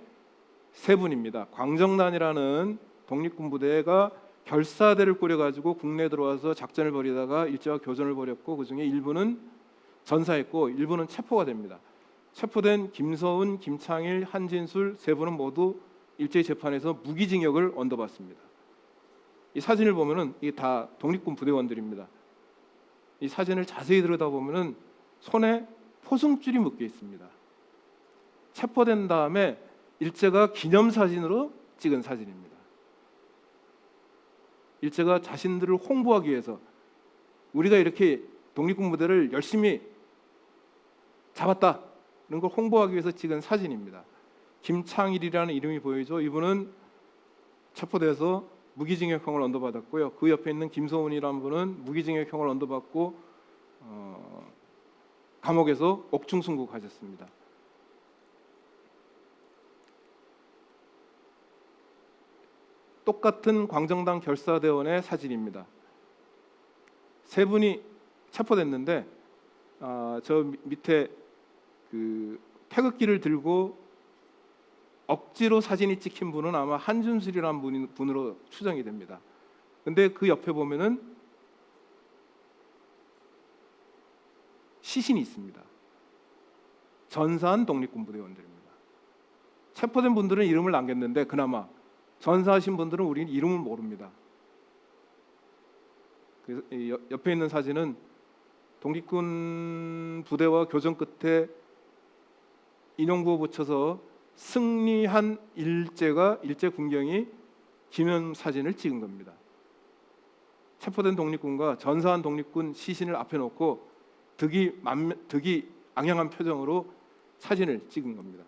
3분입니다. 광정단이라는 독립군 부대가 결사대를 꾸려가지고 국내에 들어와서 작전을 벌이다가 일제와 교전을 벌였고 그중에 일부는 전사했고 일부는 체포가 됩니다. 체포된 김서훈, 김창일, 한진술 3분은 모두 일제 재판에서 무기징역을 언도받습니다. 이 사진을 보면은 이게 다 독립군 부대원들입니다. 이 사진을 자세히 들여다보면은 손에 포승줄이 묶여 있습니다. 체포된 다음에 일제가 기념사진으로 찍은 사진입니다. 일제가 자신들을 홍보하기 위해서 우리가 이렇게 독립군 부대를 열심히 잡았다 이런 걸 홍보하기 위해서 찍은 사진입니다. 김창일이라는 이름이 보이죠. 이분은 체포돼서 무기징역형을 언도받았고요. 그 옆에 있는 김서훈이라는 분은 무기징역형을 언도받고 감옥에서 옥중 순국하셨습니다. 똑같은 광정당 결사대원의 사진입니다. 3분이 체포됐는데 저 밑에 그 태극기를 들고 억지로 사진이 찍힌 분은 아마 한준술이라는 분으로 추정이 됩니다. 근데 그 옆에 보면은 시신이 있습니다. 전사한 독립군 부대원들입니다. 체포된 분들은 이름을 남겼는데 그나마 전사하신 분들은 우리는 이름을 모릅니다. 그래서 옆에 있는 사진은 독립군 부대와 교전 끝에 인용구호 붙여서 승리한 일제 군경이 기념 사진을 찍은 겁니다. 체포된 독립군과 전사한 독립군 시신을 앞에 놓고 득이 앙양한 표정으로 사진을 찍은 겁니다.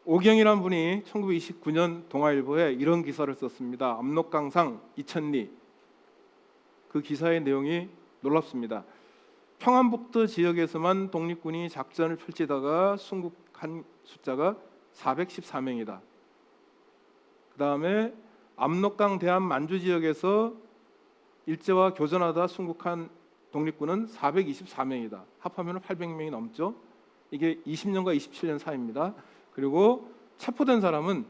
오경이라는 분이 1929년 동아일보에 이런 기사를 썼습니다. 압록강상 이천리. 그 기사의 내용이 놀랍습니다. 평안북도 지역에서만 독립군이 작전을 펼치다가 순국한 숫자가 414명이다. 그 다음에 압록강 대한 만주 지역에서 일제와 교전하다 순국한 독립군은 424명이다. 합하면 800명이 넘죠. 이게 20년과 27년 사이입니다. 그리고 체포된 사람은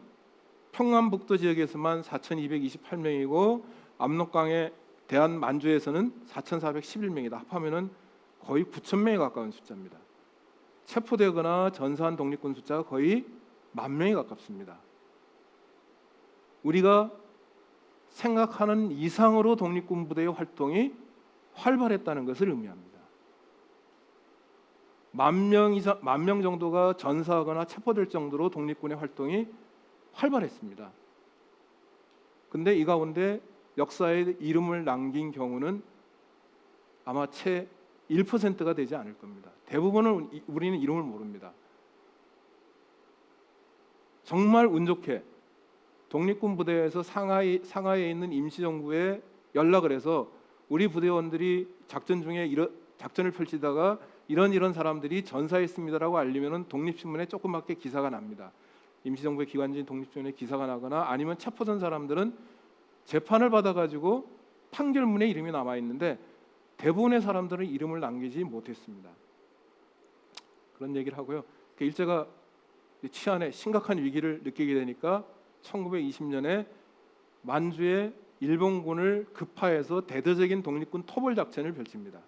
평안북도 지역에서만 4,228명이고 압록강의 대한 만주에서는 4,411명이다. 합하면은 거의 9,000명에 가까운 숫자입니다. 체포되거나 전사한 독립군 숫자가 거의 10,000명에 가깝습니다. 우리가 생각하는 이상으로 독립군 부대의 활동이 활발했다는 것을 의미합니다. 10,000명 정도가 전사하거나 체포될 정도로 독립군의 활동이 활발했습니다. 근데 이 가운데 역사에 이름을 남긴 경우는 아마 채 1%가 되지 않을 겁니다. 대부분은 우리는 이름을 모릅니다. 정말 운 좋게 독립군 부대에서 상하이에 있는 임시정부에 연락을 해서 우리 부대원들이 작전 중에 작전을 펼치다가 이런 사람들이 전사했습니다라고 알리면은 독립신문에 조그맣게 기사가 납니다. 임시정부의 기관지인 독립신문에 기사가 나거나 아니면 체포된 사람들은 재판을 받아가지고 판결문에 이름이 남아 있는데 대부분의 사람들은 이름을 남기지 못했습니다. 그런 얘기를 하고요. 그 일제가 치안에 심각한 위기를 느끼게 되니까 1920년에 만주에 일본군을 급파해서 대대적인 독립군 토벌 작전을 펼칩니다.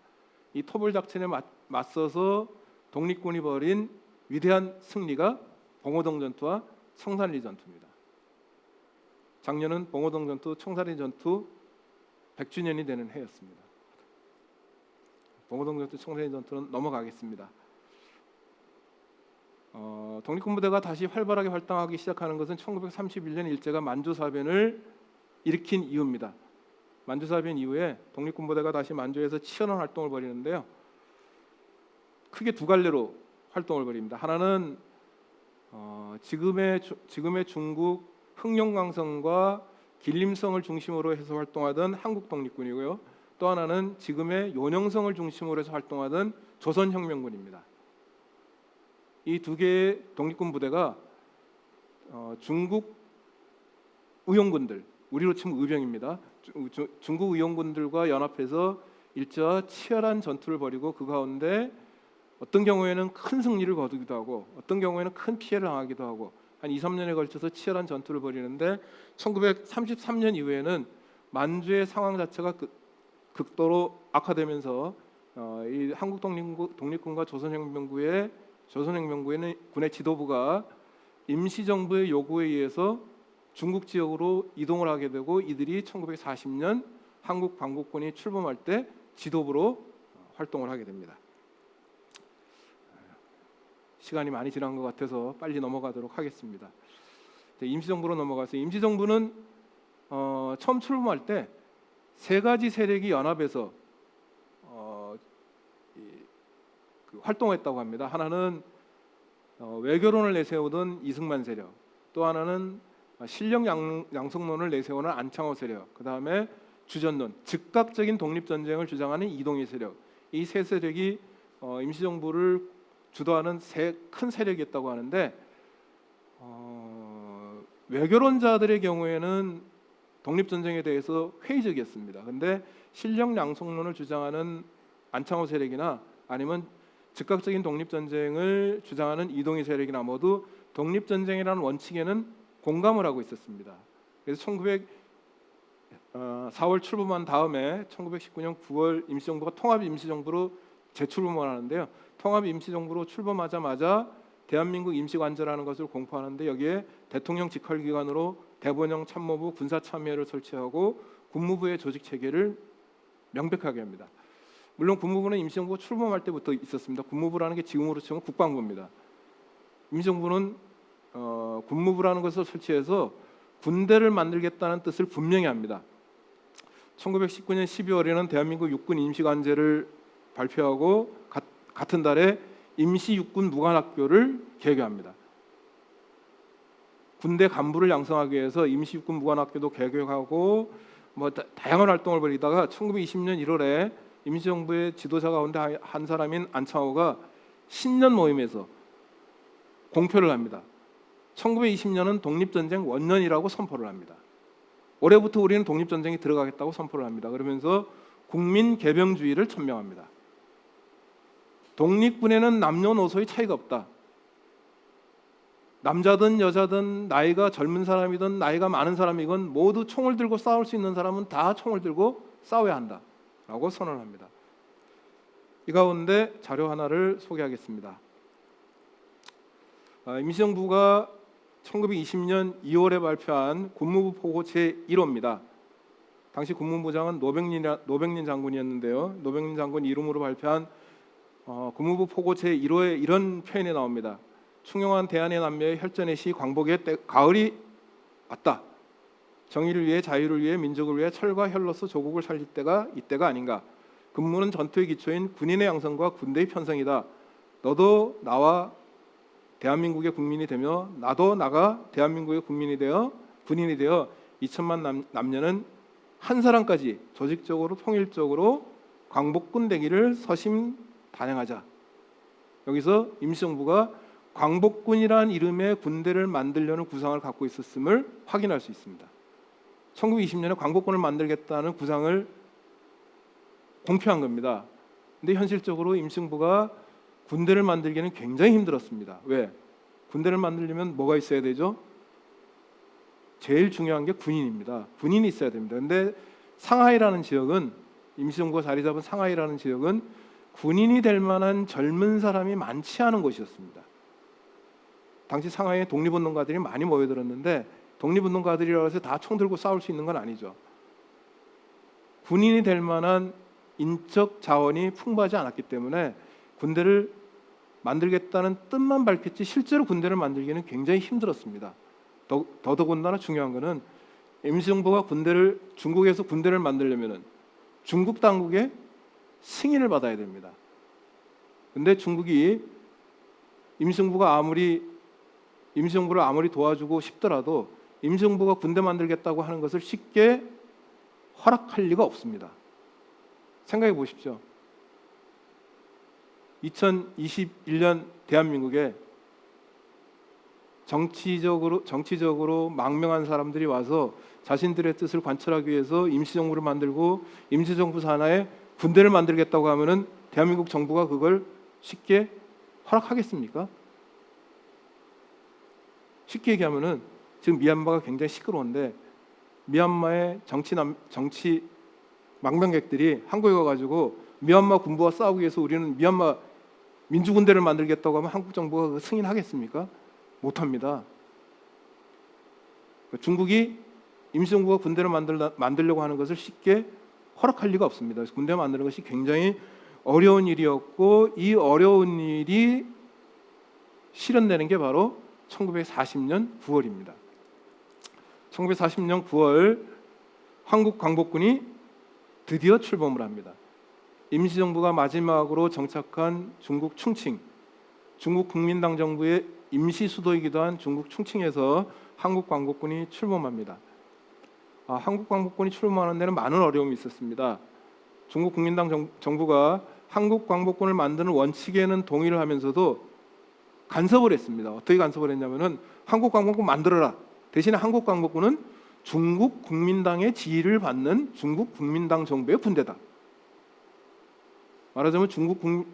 이 토벌 작전에 맞서서 독립군이 벌인 위대한 승리가 봉오동 전투와 청산리 전투입니다. 작년은 봉오동 전투, 청산리 전투 100주년이 되는 해였습니다. 봉오동 전투, 청산리 전투는 넘어가겠습니다. 독립군부대가 다시 활발하게 활동하기 시작하는 것은 1931년 일제가 만주사변을 일으킨 이유입니다. 만주사변 이후에 독립군부대가 다시 만주에서 치열한 활동을 벌이는데요. 크게 두 갈래로 활동을 벌입니다. 하나는 지금의 중국 흑룡강성과 길림성을 중심으로 해서 활동하던 한국 독립군이고요. 또 하나는 지금의 요녕성을 중심으로 해서 활동하던 조선혁명군입니다. 이 두 개의 독립군 부대가 중국 의용군들, 우리로 치면 의병입니다. 중국 의용군들과 연합해서 일제와 치열한 전투를 벌이고 그 가운데 어떤 경우에는 큰 승리를 거두기도 하고 어떤 경우에는 큰 피해를 당하기도 하고 한 2, 3년에 걸쳐서 치열한 전투를 벌이는데 1933년 이후에는 만주의 상황 자체가 극도로 악화되면서 이 한국 독립군과 조선혁명군의 군의 지도부가 임시정부의 요구에 의해서 중국 지역으로 이동을 하게 되고 이들이 1940년 한국 광복군이 출범할 때 지도부로 활동을 하게 됩니다. 시간이 많이 지난 것 같아서 빨리 넘어가도록 하겠습니다. 임시정부로 넘어가서 임시정부는 처음 출범할 때 세 가지 세력이 연합해서 활동했다고 합니다. 하나는 외교론을 내세우던 이승만 세력, 또 하나는 실력 양성론을 내세우는 안창호 세력, 그 다음에 주전론, 즉각적인 독립전쟁을 주장하는 이동희 세력, 이 세 세력이 임시정부를 주도하는 세 큰 세력이었다고 하는데 외교론자들의 경우에는 독립전쟁에 대해서 회의적이었습니다. 그런데 실력 양성론을 주장하는 안창호 세력이나 아니면 즉각적인 독립전쟁을 주장하는 이동희 세력이나 모두 독립전쟁이라는 원칙에는 공감을 하고 있었습니다. 그래서 4월 출범한 다음에 1919년 9월 임시정부가 통합임시정부로 재출범을 하는데요. 통합임시정부로 출범하자마자 대한민국 임시관저라는 것을 공포하는데 여기에 대통령 직할기관으로 대본영 참모부 군사참여회를 설치하고 국무부의 조직체계를 명백하게 합니다. 물론 국무부는 임시정부가 출범할 때부터 있었습니다. 국무부라는 게 지금으로 치면 국방부입니다. 임시정부는 군무부라는 것을 설치해서 군대를 만들겠다는 뜻을 분명히 합니다. 1919년 12월에는 대한민국 육군 임시관제를 발표하고 같은 달에 임시육군 무관학교를 개교합니다. 군대 간부를 양성하기 위해서 임시육군 무관학교도 개교하고 다양한 활동을 벌이다가 1920년 1월에 임시정부의 지도자 가운데 한 사람인 안창호가 신년 모임에서 공표를 합니다. 1920년은 독립전쟁 원년이라고 선포를 합니다. 올해부터 우리는 독립전쟁에 들어가겠다고 선포를 합니다. 그러면서 국민개병주의를 천명합니다. 독립군에는 남녀노소의 차이가 없다. 남자든 여자든 나이가 젊은 사람이든 나이가 많은 사람이건 모두 총을 들고 싸울 수 있는 사람은 다 총을 들고 싸워야 한다라고 선언합니다. 이 가운데 자료 하나를 소개하겠습니다. 임시정부가 1920년 2월에 발표한 군무부 포고 제1호입니다. 당시 국무부장은 노백린 장군이었는데요. 노백린 장군 이름으로 발표한 군무부 포고 제1호에 이런 표현이 나옵니다. 충용한 대한의 남녀의 혈전의 시 광복의 가을이 왔다. 정의를 위해 자유를 위해 민족을 위해 철과 혈로서 조국을 살릴 때가 이때가 아닌가. 근무는 전투의 기초인 군인의 양성과 군대의 편성이다. 너도 나와 대한민국의 국민이 되며 나도 나가 대한민국의 군인이 되어 2천만 남녀는 한 사람까지 조직적으로 통일적으로 광복군 되기를 서심 단행하자. 여기서 임시정부가 광복군이라는 이름의 군대를 만들려는 구상을 갖고 있었음을 확인할 수 있습니다. 1920년에 광복군을 만들겠다는 구상을 공표한 겁니다. 근데 현실적으로 임시정부가 군대를 만들기는 굉장히 힘들었습니다. 왜? 군대를 만들려면 뭐가 있어야 되죠? 제일 중요한 게 군인입니다. 군인이 있어야 됩니다. 근데 상하이라는 지역은, 임시정부가 자리 잡은 상하이라는 지역은 군인이 될 만한 젊은 사람이 많지 않은 곳이었습니다. 당시 상하이에 독립운동가들이 많이 모여들었는데, 독립운동가들이라고 해서 다 총 들고 싸울 수 있는 건 아니죠. 군인이 될 만한 인적 자원이 풍부하지 않았기 때문에 군대를 만들겠다는 뜻만 밝혔지 실제로 군대를 만들기는 굉장히 힘들었습니다. 더더군다나 중요한 것은 임시정부가 중국에서 군대를 만들려면은 중국 당국의 승인을 받아야 됩니다. 근데 중국이 임시정부를 아무리 도와주고 싶더라도 임시정부가 군대 만들겠다고 하는 것을 쉽게 허락할 리가 없습니다. 생각해 보십시오. 2021년 대한민국에 정치적으로 망명한 사람들이 와서 자신들의 뜻을 관철하기 위해서 임시정부를 만들고 임시정부 산하에 군대를 만들겠다고 하면은 대한민국 정부가 그걸 쉽게 허락하겠습니까? 쉽게 얘기하면은 지금 미얀마가 굉장히 시끄러운데 미얀마의 정치 망명객들이 한국에 가가지고 미얀마 군부와 싸우기 위해서 우리는 미얀마 민주군대를 만들겠다고 하면 한국 정부가 그 승인하겠습니까? 못합니다. 중국이 임시정부가 군대를 만들려고 하는 것을 쉽게 허락할 리가 없습니다. 그래서 군대 만드는 것이 굉장히 어려운 일이었고, 이 어려운 일이 실현되는 게 바로 1940년 9월입니다. 1940년 9월 한국 광복군이 드디어 출범을 합니다. 임시정부가 마지막으로 정착한 중국 충칭, 중국 국민당 정부의 임시 수도이기도 한 중국 충칭에서 한국 광복군이 출범합니다. 한국 광복군이 출범하는 데는 많은 어려움이 있었습니다. 중국 국민당 정부가 한국 광복군을 만드는 원칙에는 동의를 하면서도 간섭을 했습니다. 어떻게 간섭을 했냐면은 한국 광복군 만들어라. 대신에 한국 광복군은 중국 국민당의 지휘를 받는 중국 국민당 정부의 군대다. 말하자면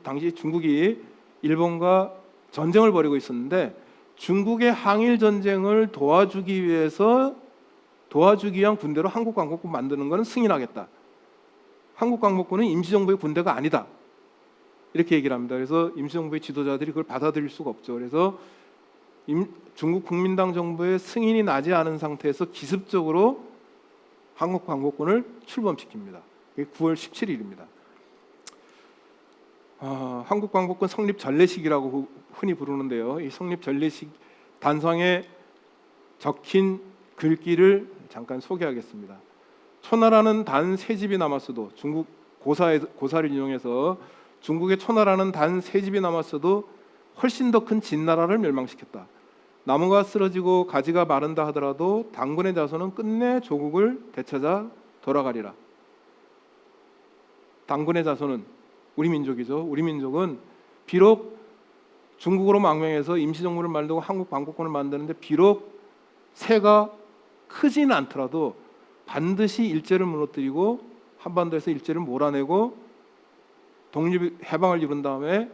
당시 중국이 일본과 전쟁을 벌이고 있었는데 중국의 항일 전쟁을 도와주기 위한 군대로 한국 광복군 만드는 것은 승인하겠다. 한국 광복군은 임시정부의 군대가 아니다. 이렇게 얘기를 합니다. 그래서 임시정부의 지도자들이 그걸 받아들일 수가 없죠. 그래서 중국 국민당 정부의 승인이 나지 않은 상태에서 기습적으로 한국 광복군을 출범시킵니다. 그게 9월 17일입니다. 한국 광복군 성립 전례식이라고 흔히 부르는데요. 이 성립 전례식 단상에 적힌 글귀를 잠깐 소개하겠습니다. 초나라는 단 세 집이 남았어도, 중국 고사를 인용해서 중국의 초나라는 단 세 집이 남았어도 훨씬 더 큰 진나라를 멸망시켰다. 나무가 쓰러지고 가지가 마른다 하더라도 당군의 자손은 끝내 조국을 되찾아 돌아가리라. 당군의 자손은 우리 민족이죠. 우리 민족은 비록 중국으로 망명해서 임시정부를 만들고 한국 광복군을 만드는데 비록 세가 크지는 않더라도 반드시 일제를 무너뜨리고 한반도에서 일제를 몰아내고 독립해방을 이룬 다음에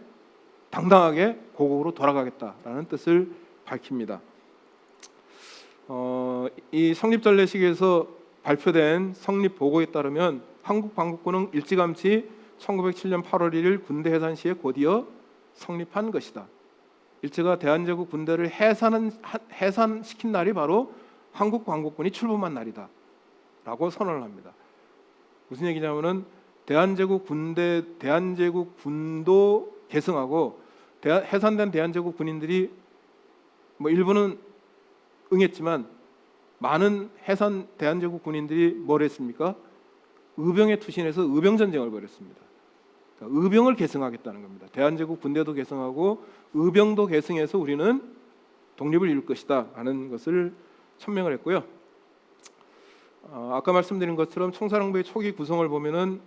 당당하게 고국으로 돌아가겠다라는 뜻을 밝힙니다. 이 성립전례식에서 발표된 성립보고에 따르면 한국 광복군은 일찌감치 1907년 8월 1일 군대 해산 시에 곧이어 성립한 것이다. 일제가 대한제국 군대를 해산시킨 날이 바로 한국 광복군이 출범한 날이다 라고 선언을 합니다. 무슨 얘기냐면은 대한제국 군도 계승하고 해산된 대한제국 군인들이 일부는 응했지만 많은 해산 대한제국 군인들이 뭘 했습니까? 의병에 투신해서 의병전쟁을 벌였습니다. 그러니까 의병을 계승하겠다는 겁니다. 대한제국 군대도 계승하고 의병도 계승해서 우리는 독립을 이룰 것이다 라는 것을 천명을 했고요. 아까 말씀드린 것처럼 청사령부의 초기 구성을 보면은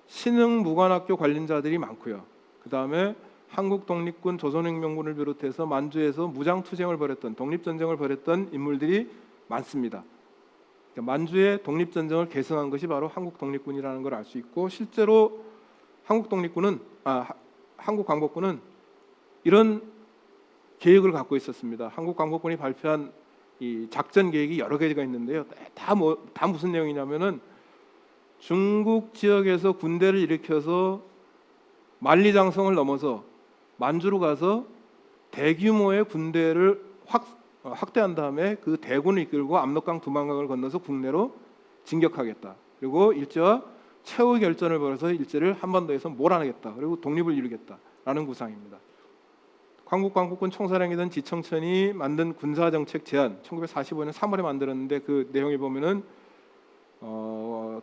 신흥무관학교 관련자들이 많고요. 그 다음에 한국 독립군 조선혁명군을 비롯해서 만주에서 무장투쟁을 벌였던 독립전쟁을 벌였던 인물들이 많습니다. 그러니까 만주의 독립전쟁을 계승한 것이 바로 한국 독립군이라는 걸 알 수 있고, 실제로 한국 광복군은 이런 계획을 갖고 있었습니다. 한국 광복군이 발표한 이 작전 계획이 여러 가지가 있는데요. 다 무슨 내용이냐면은 중국 지역에서 군대를 일으켜서 만리장성을 넘어서 만주로 가서 대규모의 군대를 확대한 다음에 그 대군을 이끌고 압록강 두만강을 건너서 국내로 진격하겠다. 그리고 일제와 최후 결전을 벌여서 일제를 한반도에서 몰아내겠다. 그리고 독립을 이루겠다라는 구상입니다. 한국 광복군 총사령이던 지청천이 만든 군사정책 제안 1945년 3월에 만들었는데, 그 내용에 보면은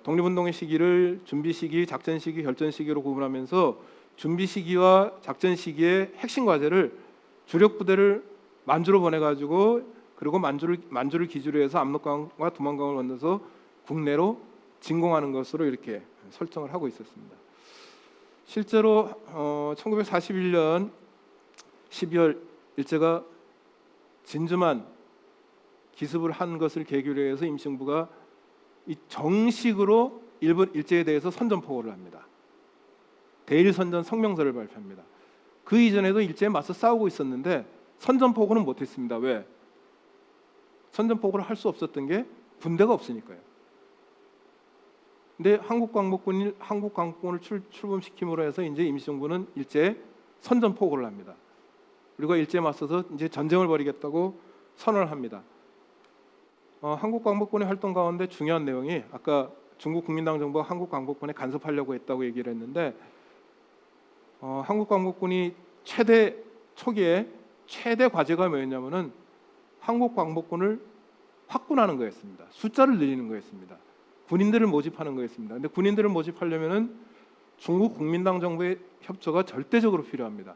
독립운동의 시기를 준비 시기, 작전 시기, 결전 시기로 구분하면서 준비 시기와 작전 시기의 핵심 과제를 주력 부대를 만주로 보내가지고, 그리고 만주를 기준으로 해서 압록강과 두만강을 건너서 국내로 진공하는 것으로 이렇게 설정을 하고 있었습니다. 실제로 1941년 12월 일제가 진주만 기습을 한 것을 계기로 해서 임시정부가 이 정식으로 일본 일제에 대해서 선전포고를 합니다. 대일선전 성명서를 발표합니다. 그 이전에도 일제에 맞서 싸우고 있었는데 선전포고는 못했습니다. 왜? 선전포고를 할 수 없었던 게 군대가 없으니까요. 근데 한국 광복군을 출범시킴으로 해서 이제 임시정부는 일제에 선전포고를 합니다. 우리가 일제에 맞서서 이제 전쟁을 벌이겠다고 선언을 합니다. 한국 광복군의 활동 가운데 중요한 내용이, 아까 중국 국민당 정부가 한국 광복군에 간섭하려고 했다고 얘기를 했는데, 한국 광복군이 초기에 최대 과제가 뭐였냐면은 한국 광복군을 확군하는 거였습니다. 숫자를 늘리는 거였습니다. 군인들을 모집하는 거였습니다. 근데 군인들을 모집하려면은 중국 국민당 정부의 협조가 절대적으로 필요합니다.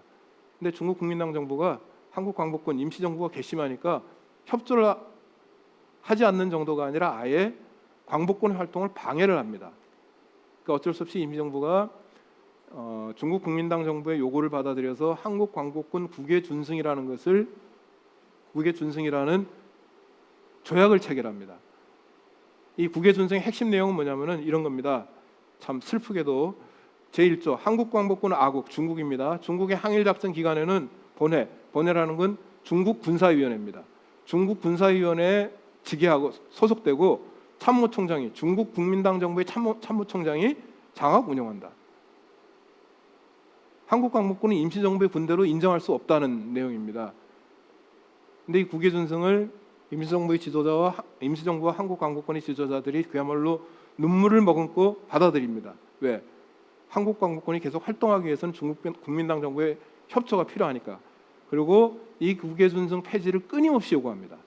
근데 중국 국민당 정부가 한국 광복군 임시정부가 괘씸하니까 협조를 하지 않는 정도가 아니라 아예 광복군 활동을 방해를 합니다. 그러니까 어쩔 수 없이 임시정부가 중국 국민당 정부의 요구를 받아들여서 한국 광복군 국외 준승이라는 조약을 체결합니다. 이 국외 준승의 핵심 내용은 뭐냐면은 이런 겁니다. 참 슬프게도 제1조 한국 광복군 아국 중국입니다. 중국의 항일 작전 기간에는 본회라는 건 중국 군사위원회입니다. 중국 군사위원회에 직위하고 소속되고 참모총장이 중국 국민당 정부의 참모총장이 장악 운영한다. 한국 광복군은 임시정부의 군대로 인정할 수 없다는 내용입니다. 근데 이 국외 준승을 임시정부와 한국 광복군의 지도자들이 그야말로 눈물을 머금고 받아들입니다. 왜? 한국 광복군이 계속 활동하기 위해서는 중국 국민당 정부의 협조가 필요하니까. 그리고 이 국외 준승 폐지를 끊임없이 요구합니다.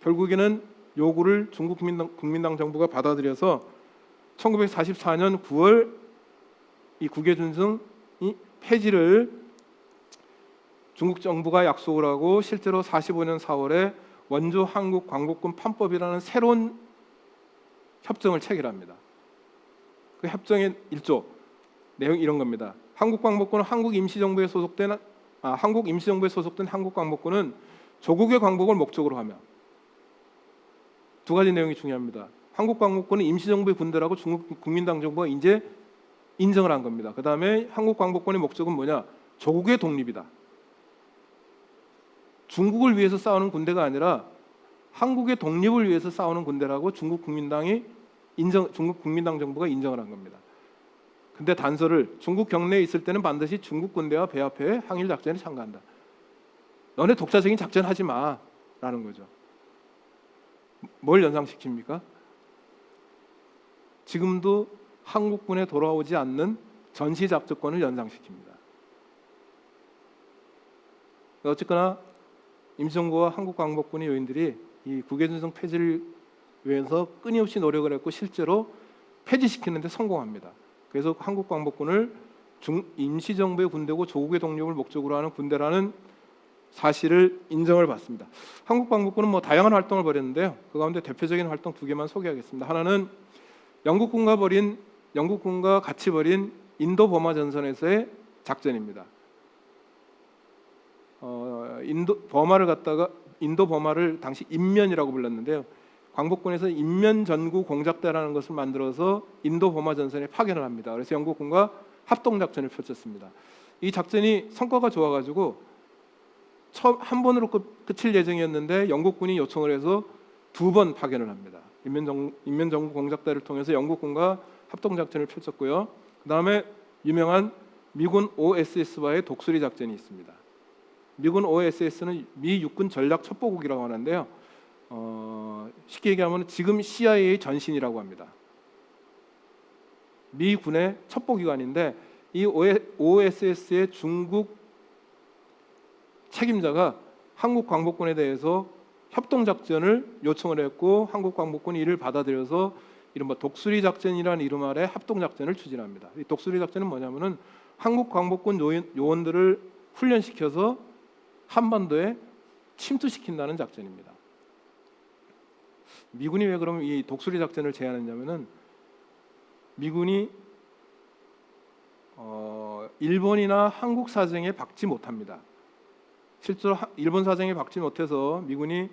결국에는 요구를 중국 국민당 정부가 받아들여서 1944년 9월 이 국외 준승 폐지를 중국 정부가 약속을 하고, 실제로 45년 4월에 원조 한국 광복군 판법이라는 새로운 협정을 체결합니다. 그 협정의 1조 내용이 이런 겁니다. 한국 임시정부에 소속된 한국 광복군은 조국의 광복을 목적으로 하며, 두 가지 내용이 중요합니다. 한국 광복군은 임시정부의 군대라고 중국 국민당 정부가 이제 인정을 한 겁니다. 그 다음에 한국 광복군의 목적은 뭐냐? 조국의 독립이다. 중국을 위해서 싸우는 군대가 아니라 한국의 독립을 위해서 싸우는 군대라고 중국 국민당 정부가 인정을 한 겁니다. 근데 단서를 중국 경내에 있을 때는 반드시 중국 군대와 배합해 항일 작전에 참가한다. 너네 독자적인 작전 하지 마라는 거죠. 뭘 연상시킵니까? 지금도 한국군에 돌아오지 않는 전시 작전권을 연상시킵니다. 어쨌거나 임시정부와 한국 광복군의 요인들이 이 국외 준승 폐지를 위해서 끊임없이 노력을 했고, 실제로 폐지시키는 데 성공합니다. 그래서 한국 광복군을 임시정부의 군대고 조국의 독립을 목적으로 하는 군대라는 사실을 인정을 받습니다. 한국 광복군은 다양한 활동을 벌였는데요. 그 가운데 대표적인 활동 두 개만 소개하겠습니다. 하나는 영국군과 같이 벌인 인도 버마 전선에서의 작전입니다. 인도 버마를 당시 인면이라고 불렀는데요. 광복군에서 인면 전구 공작대라는 것을 만들어서 인도 버마 전선에 파견을 합니다. 그래서 영국군과 합동 작전을 펼쳤습니다. 이 작전이 성과가 좋아가지고 한 번으로 끝일 예정이었는데 영국군이 요청을 해서 2번 파견을 합니다. 인면 전구 공작대를 통해서 영국군과 합동 작전을 펼쳤고요. 그 다음에 유명한 미군 OSS와의 독수리 작전이 있습니다. 미군 OSS는 미 육군 전략 첩보국이라고 하는데요. 쉽게 얘기하면 지금 CIA 전신이라고 합니다. 미군의 첩보기관인데 이 OSS의 중국 책임자가 한국 광복군에 대해서 협동작전을 요청을 했고 한국 광복군이 이를 받아들여서 이른바 독수리 작전이라는 이름 아래 합동작전을 추진합니다. 이 독수리 작전은 뭐냐면은 한국 광복군 요원들을 훈련시켜서 한반도에 침투시킨다는 작전입니다. 미군이 왜 그럼 이 독수리 작전을 제안했냐면은 미군이 일본이나 한국 사정에 박지 못합니다. 실제로 일본 사정에 박지 못해서 미군이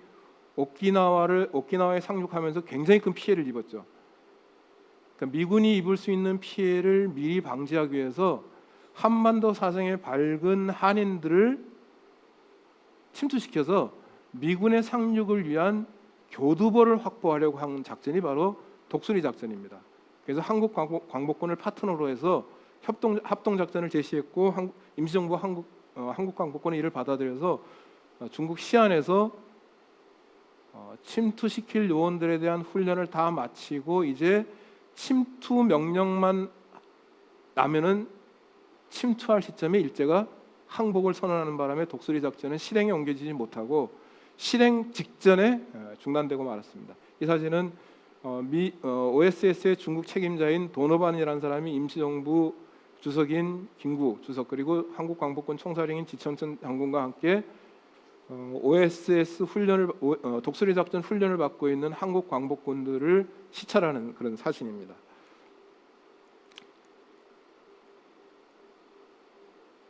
오키나와에 상륙하면서 굉장히 큰 피해를 입었죠. 그러니까 미군이 입을 수 있는 피해를 미리 방지하기 위해서 한반도 사정에 밝은 한인들을 침투시켜서 미군의 상륙을 위한 교두보를 확보하려고 한 작전이 바로 독수리 작전입니다. 그래서 한국 광복군을 파트너로 해서 합동 작전을 제시했고 임시정부 한국 광복군이 이를 받아들여서 중국 시안에서 침투시킬 요원들에 대한 훈련을 다 마치고 이제 침투 명령만 나면은 침투할 시점에 일제가 항복을 선언하는 바람에 독수리 작전은 실행에 옮겨지지 못하고 실행 직전에 중단되고 말았습니다. 이 사진은 OSS의 중국 책임자인 도노반이라는 사람이 임시정부 주석인 김구 주석 그리고 한국 광복군 총사령인 지청천 장군과 함께 OSS 독수리 작전 훈련을 받고 있는 한국 광복군들을 시찰하는 그런 사진입니다.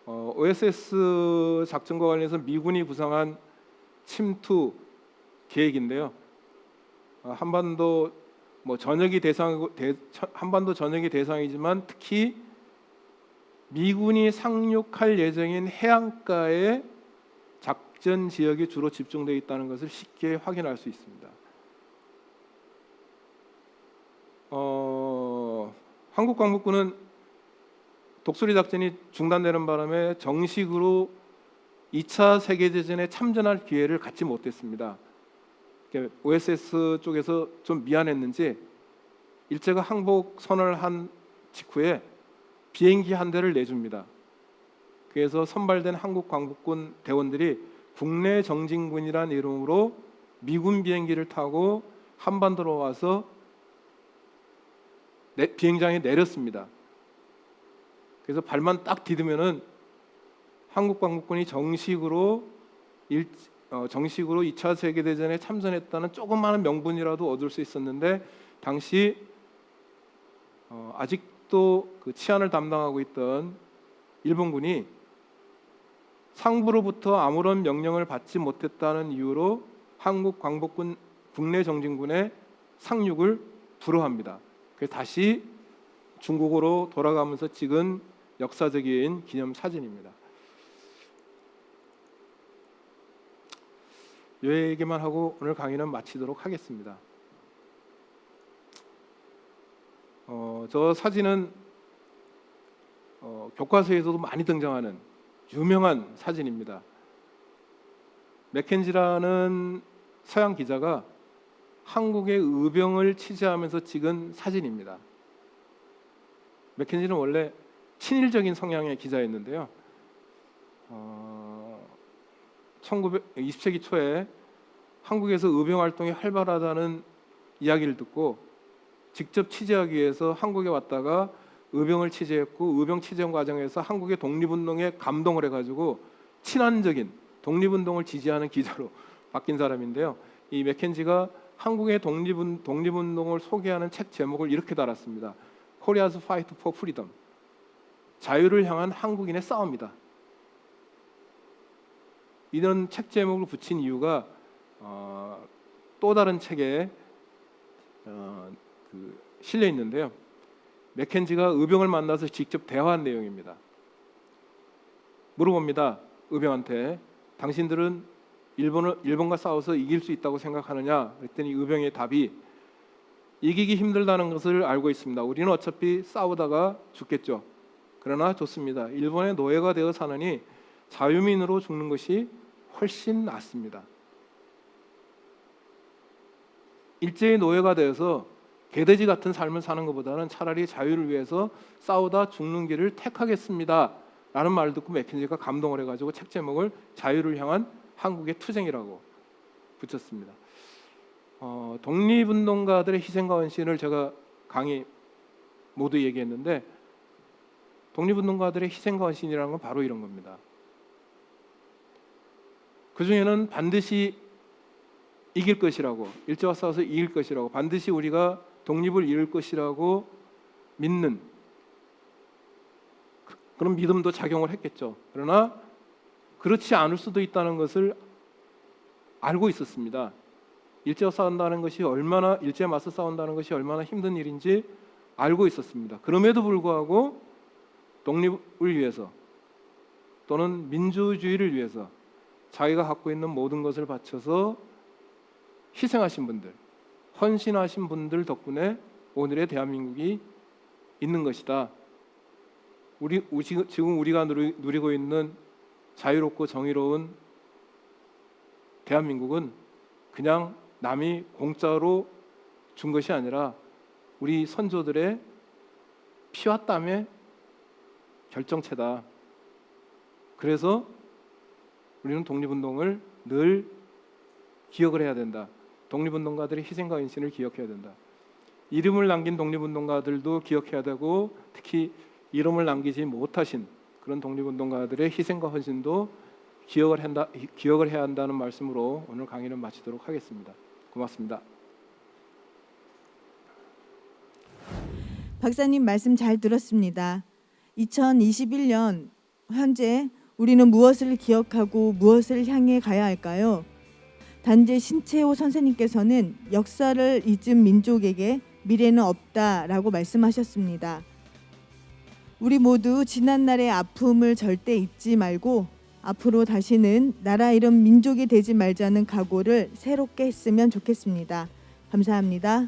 OSS 작전과 관련해서 미군이 구상한 침투 계획인데요. 한반도 전역이 대상이지만 특히 미군이 상륙할 예정인 해안가에 작전 지역이 주로 집중되어 있다는 것을 쉽게 확인할 수 있습니다. 한국 광복군은 독수리 작전이 중단되는 바람에 정식으로 2차 세계대전에 참전할 기회를 갖지 못했습니다. OSS 쪽에서 좀 미안했는지 일제가 항복 선언을 한 직후에 비행기 한 대를 내줍니다. 그래서 선발된 한국 광복군 대원들이 국내 정진군이라는 이름으로 미군 비행기를 타고 한반도로 와서 비행장에 내렸습니다. 그래서 발만 딱 디디면은 한국 광복군이 정식으로 2차 세계대전에 참전했다는 조그마한 명분이라도 얻을 수 있었는데 당시 아직도 그 치안을 담당하고 있던 일본군이 상부로부터 아무런 명령을 받지 못했다는 이유로 한국 광복군 국내 정진군의 상륙을 불허합니다. 그래서 다시 중국으로 돌아가면서 찍은 역사적인 기념 사진입니다. 이 얘기만 하고 오늘 강의는 마치도록 하겠습니다. 저 사진은 교과서에서도 많이 등장하는 유명한 사진입니다. 맥켄지라는 서양 기자가 한국의 의병을 취재하면서 찍은 사진입니다. 맥켄지는 원래 친일적인 성향의 기자였는데요. 20세기 초에 한국에서 의병 활동이 활발하다는 이야기를 듣고 직접 취재하기 위해서 한국에 왔다가 의병을 취재했고 의병 취재 과정에서 한국의 독립운동에 감동을 해가지고 친환적인 독립운동을 지지하는 기자로 바뀐 사람인데요. 이 맥켄지가 한국의 독립운동을 소개하는 책 제목을 이렇게 달았습니다. Korea's Fight for Freedom. 자유를 향한 한국인의 싸움이다. 이런 책 제목을 붙인 이유가 또 다른 책에 실려 있는데요. 맥켄지가 의병을 만나서 직접 대화한 내용입니다. 물어봅니다. 의병한테 당신들은 일본과 싸워서 이길 수 있다고 생각하느냐? 그랬더니 의병의 답이 이기기 힘들다는 것을 알고 있습니다. 우리는 어차피 싸우다가 죽겠죠. 그러나 좋습니다. 일본의 노예가 되어 사느니 자유민으로 죽는 것이 훨씬 낫습니다. 일제의 노예가 되어서 개돼지 같은 삶을 사는 것보다는 차라리 자유를 위해서 싸우다 죽는 길을 택하겠습니다. 라는 말을 듣고 맥켄지가 감동을 해가지고 책 제목을 자유를 향한 한국의 투쟁이라고 붙였습니다. 독립운동가들의 희생과 헌신을 제가 강의 모두 얘기했는데 독립운동가들의 희생과 헌신이라는 건 바로 이런 겁니다. 그 중에는 반드시 이길 것이라고, 일제와 싸워서 이길 것이라고, 반드시 우리가 독립을 이룰 것이라고 믿는 그런 믿음도 작용을 했겠죠. 그러나 그렇지 않을 수도 있다는 것을 알고 있었습니다. 일제와 싸운다는 것이 일제에 맞서 싸운다는 것이 얼마나 힘든 일인지 알고 있었습니다. 그럼에도 불구하고 독립을 위해서 또는 민주주의를 위해서 자기가 갖고 있는 모든 것을 바쳐서 희생하신 분들, 헌신하신 분들 덕분에 오늘의 대한민국이 있는 것이다. 지금 우리가 누리고 있는 자유롭고 정의로운 대한민국은 그냥 남이 공짜로 준 것이 아니라 우리 선조들의 피와 땀의 결정체다. 그래서 우리는 독립운동을 늘 기억을 해야 된다. 독립운동가들의 희생과 헌신을 기억해야 된다. 이름을 남긴 독립운동가들도 기억해야 되고 특히 이름을 남기지 못하신 그런 독립운동가들의 희생과 헌신도 기억을 해야 한다는 말씀으로 오늘 강의는 마치도록 하겠습니다. 고맙습니다. 박사님 말씀 잘 들었습니다. 2021년 현재 우리는 무엇을 기억하고 무엇을 향해 가야 할까요? 단재 신채호 선생님께서는 역사를 잊은 민족에게 미래는 없다라고 말씀하셨습니다. 우리 모두 지난날의 아픔을 절대 잊지 말고 앞으로 다시는 나라 잃은 민족이 되지 말자는 각오를 새롭게 했으면 좋겠습니다. 감사합니다.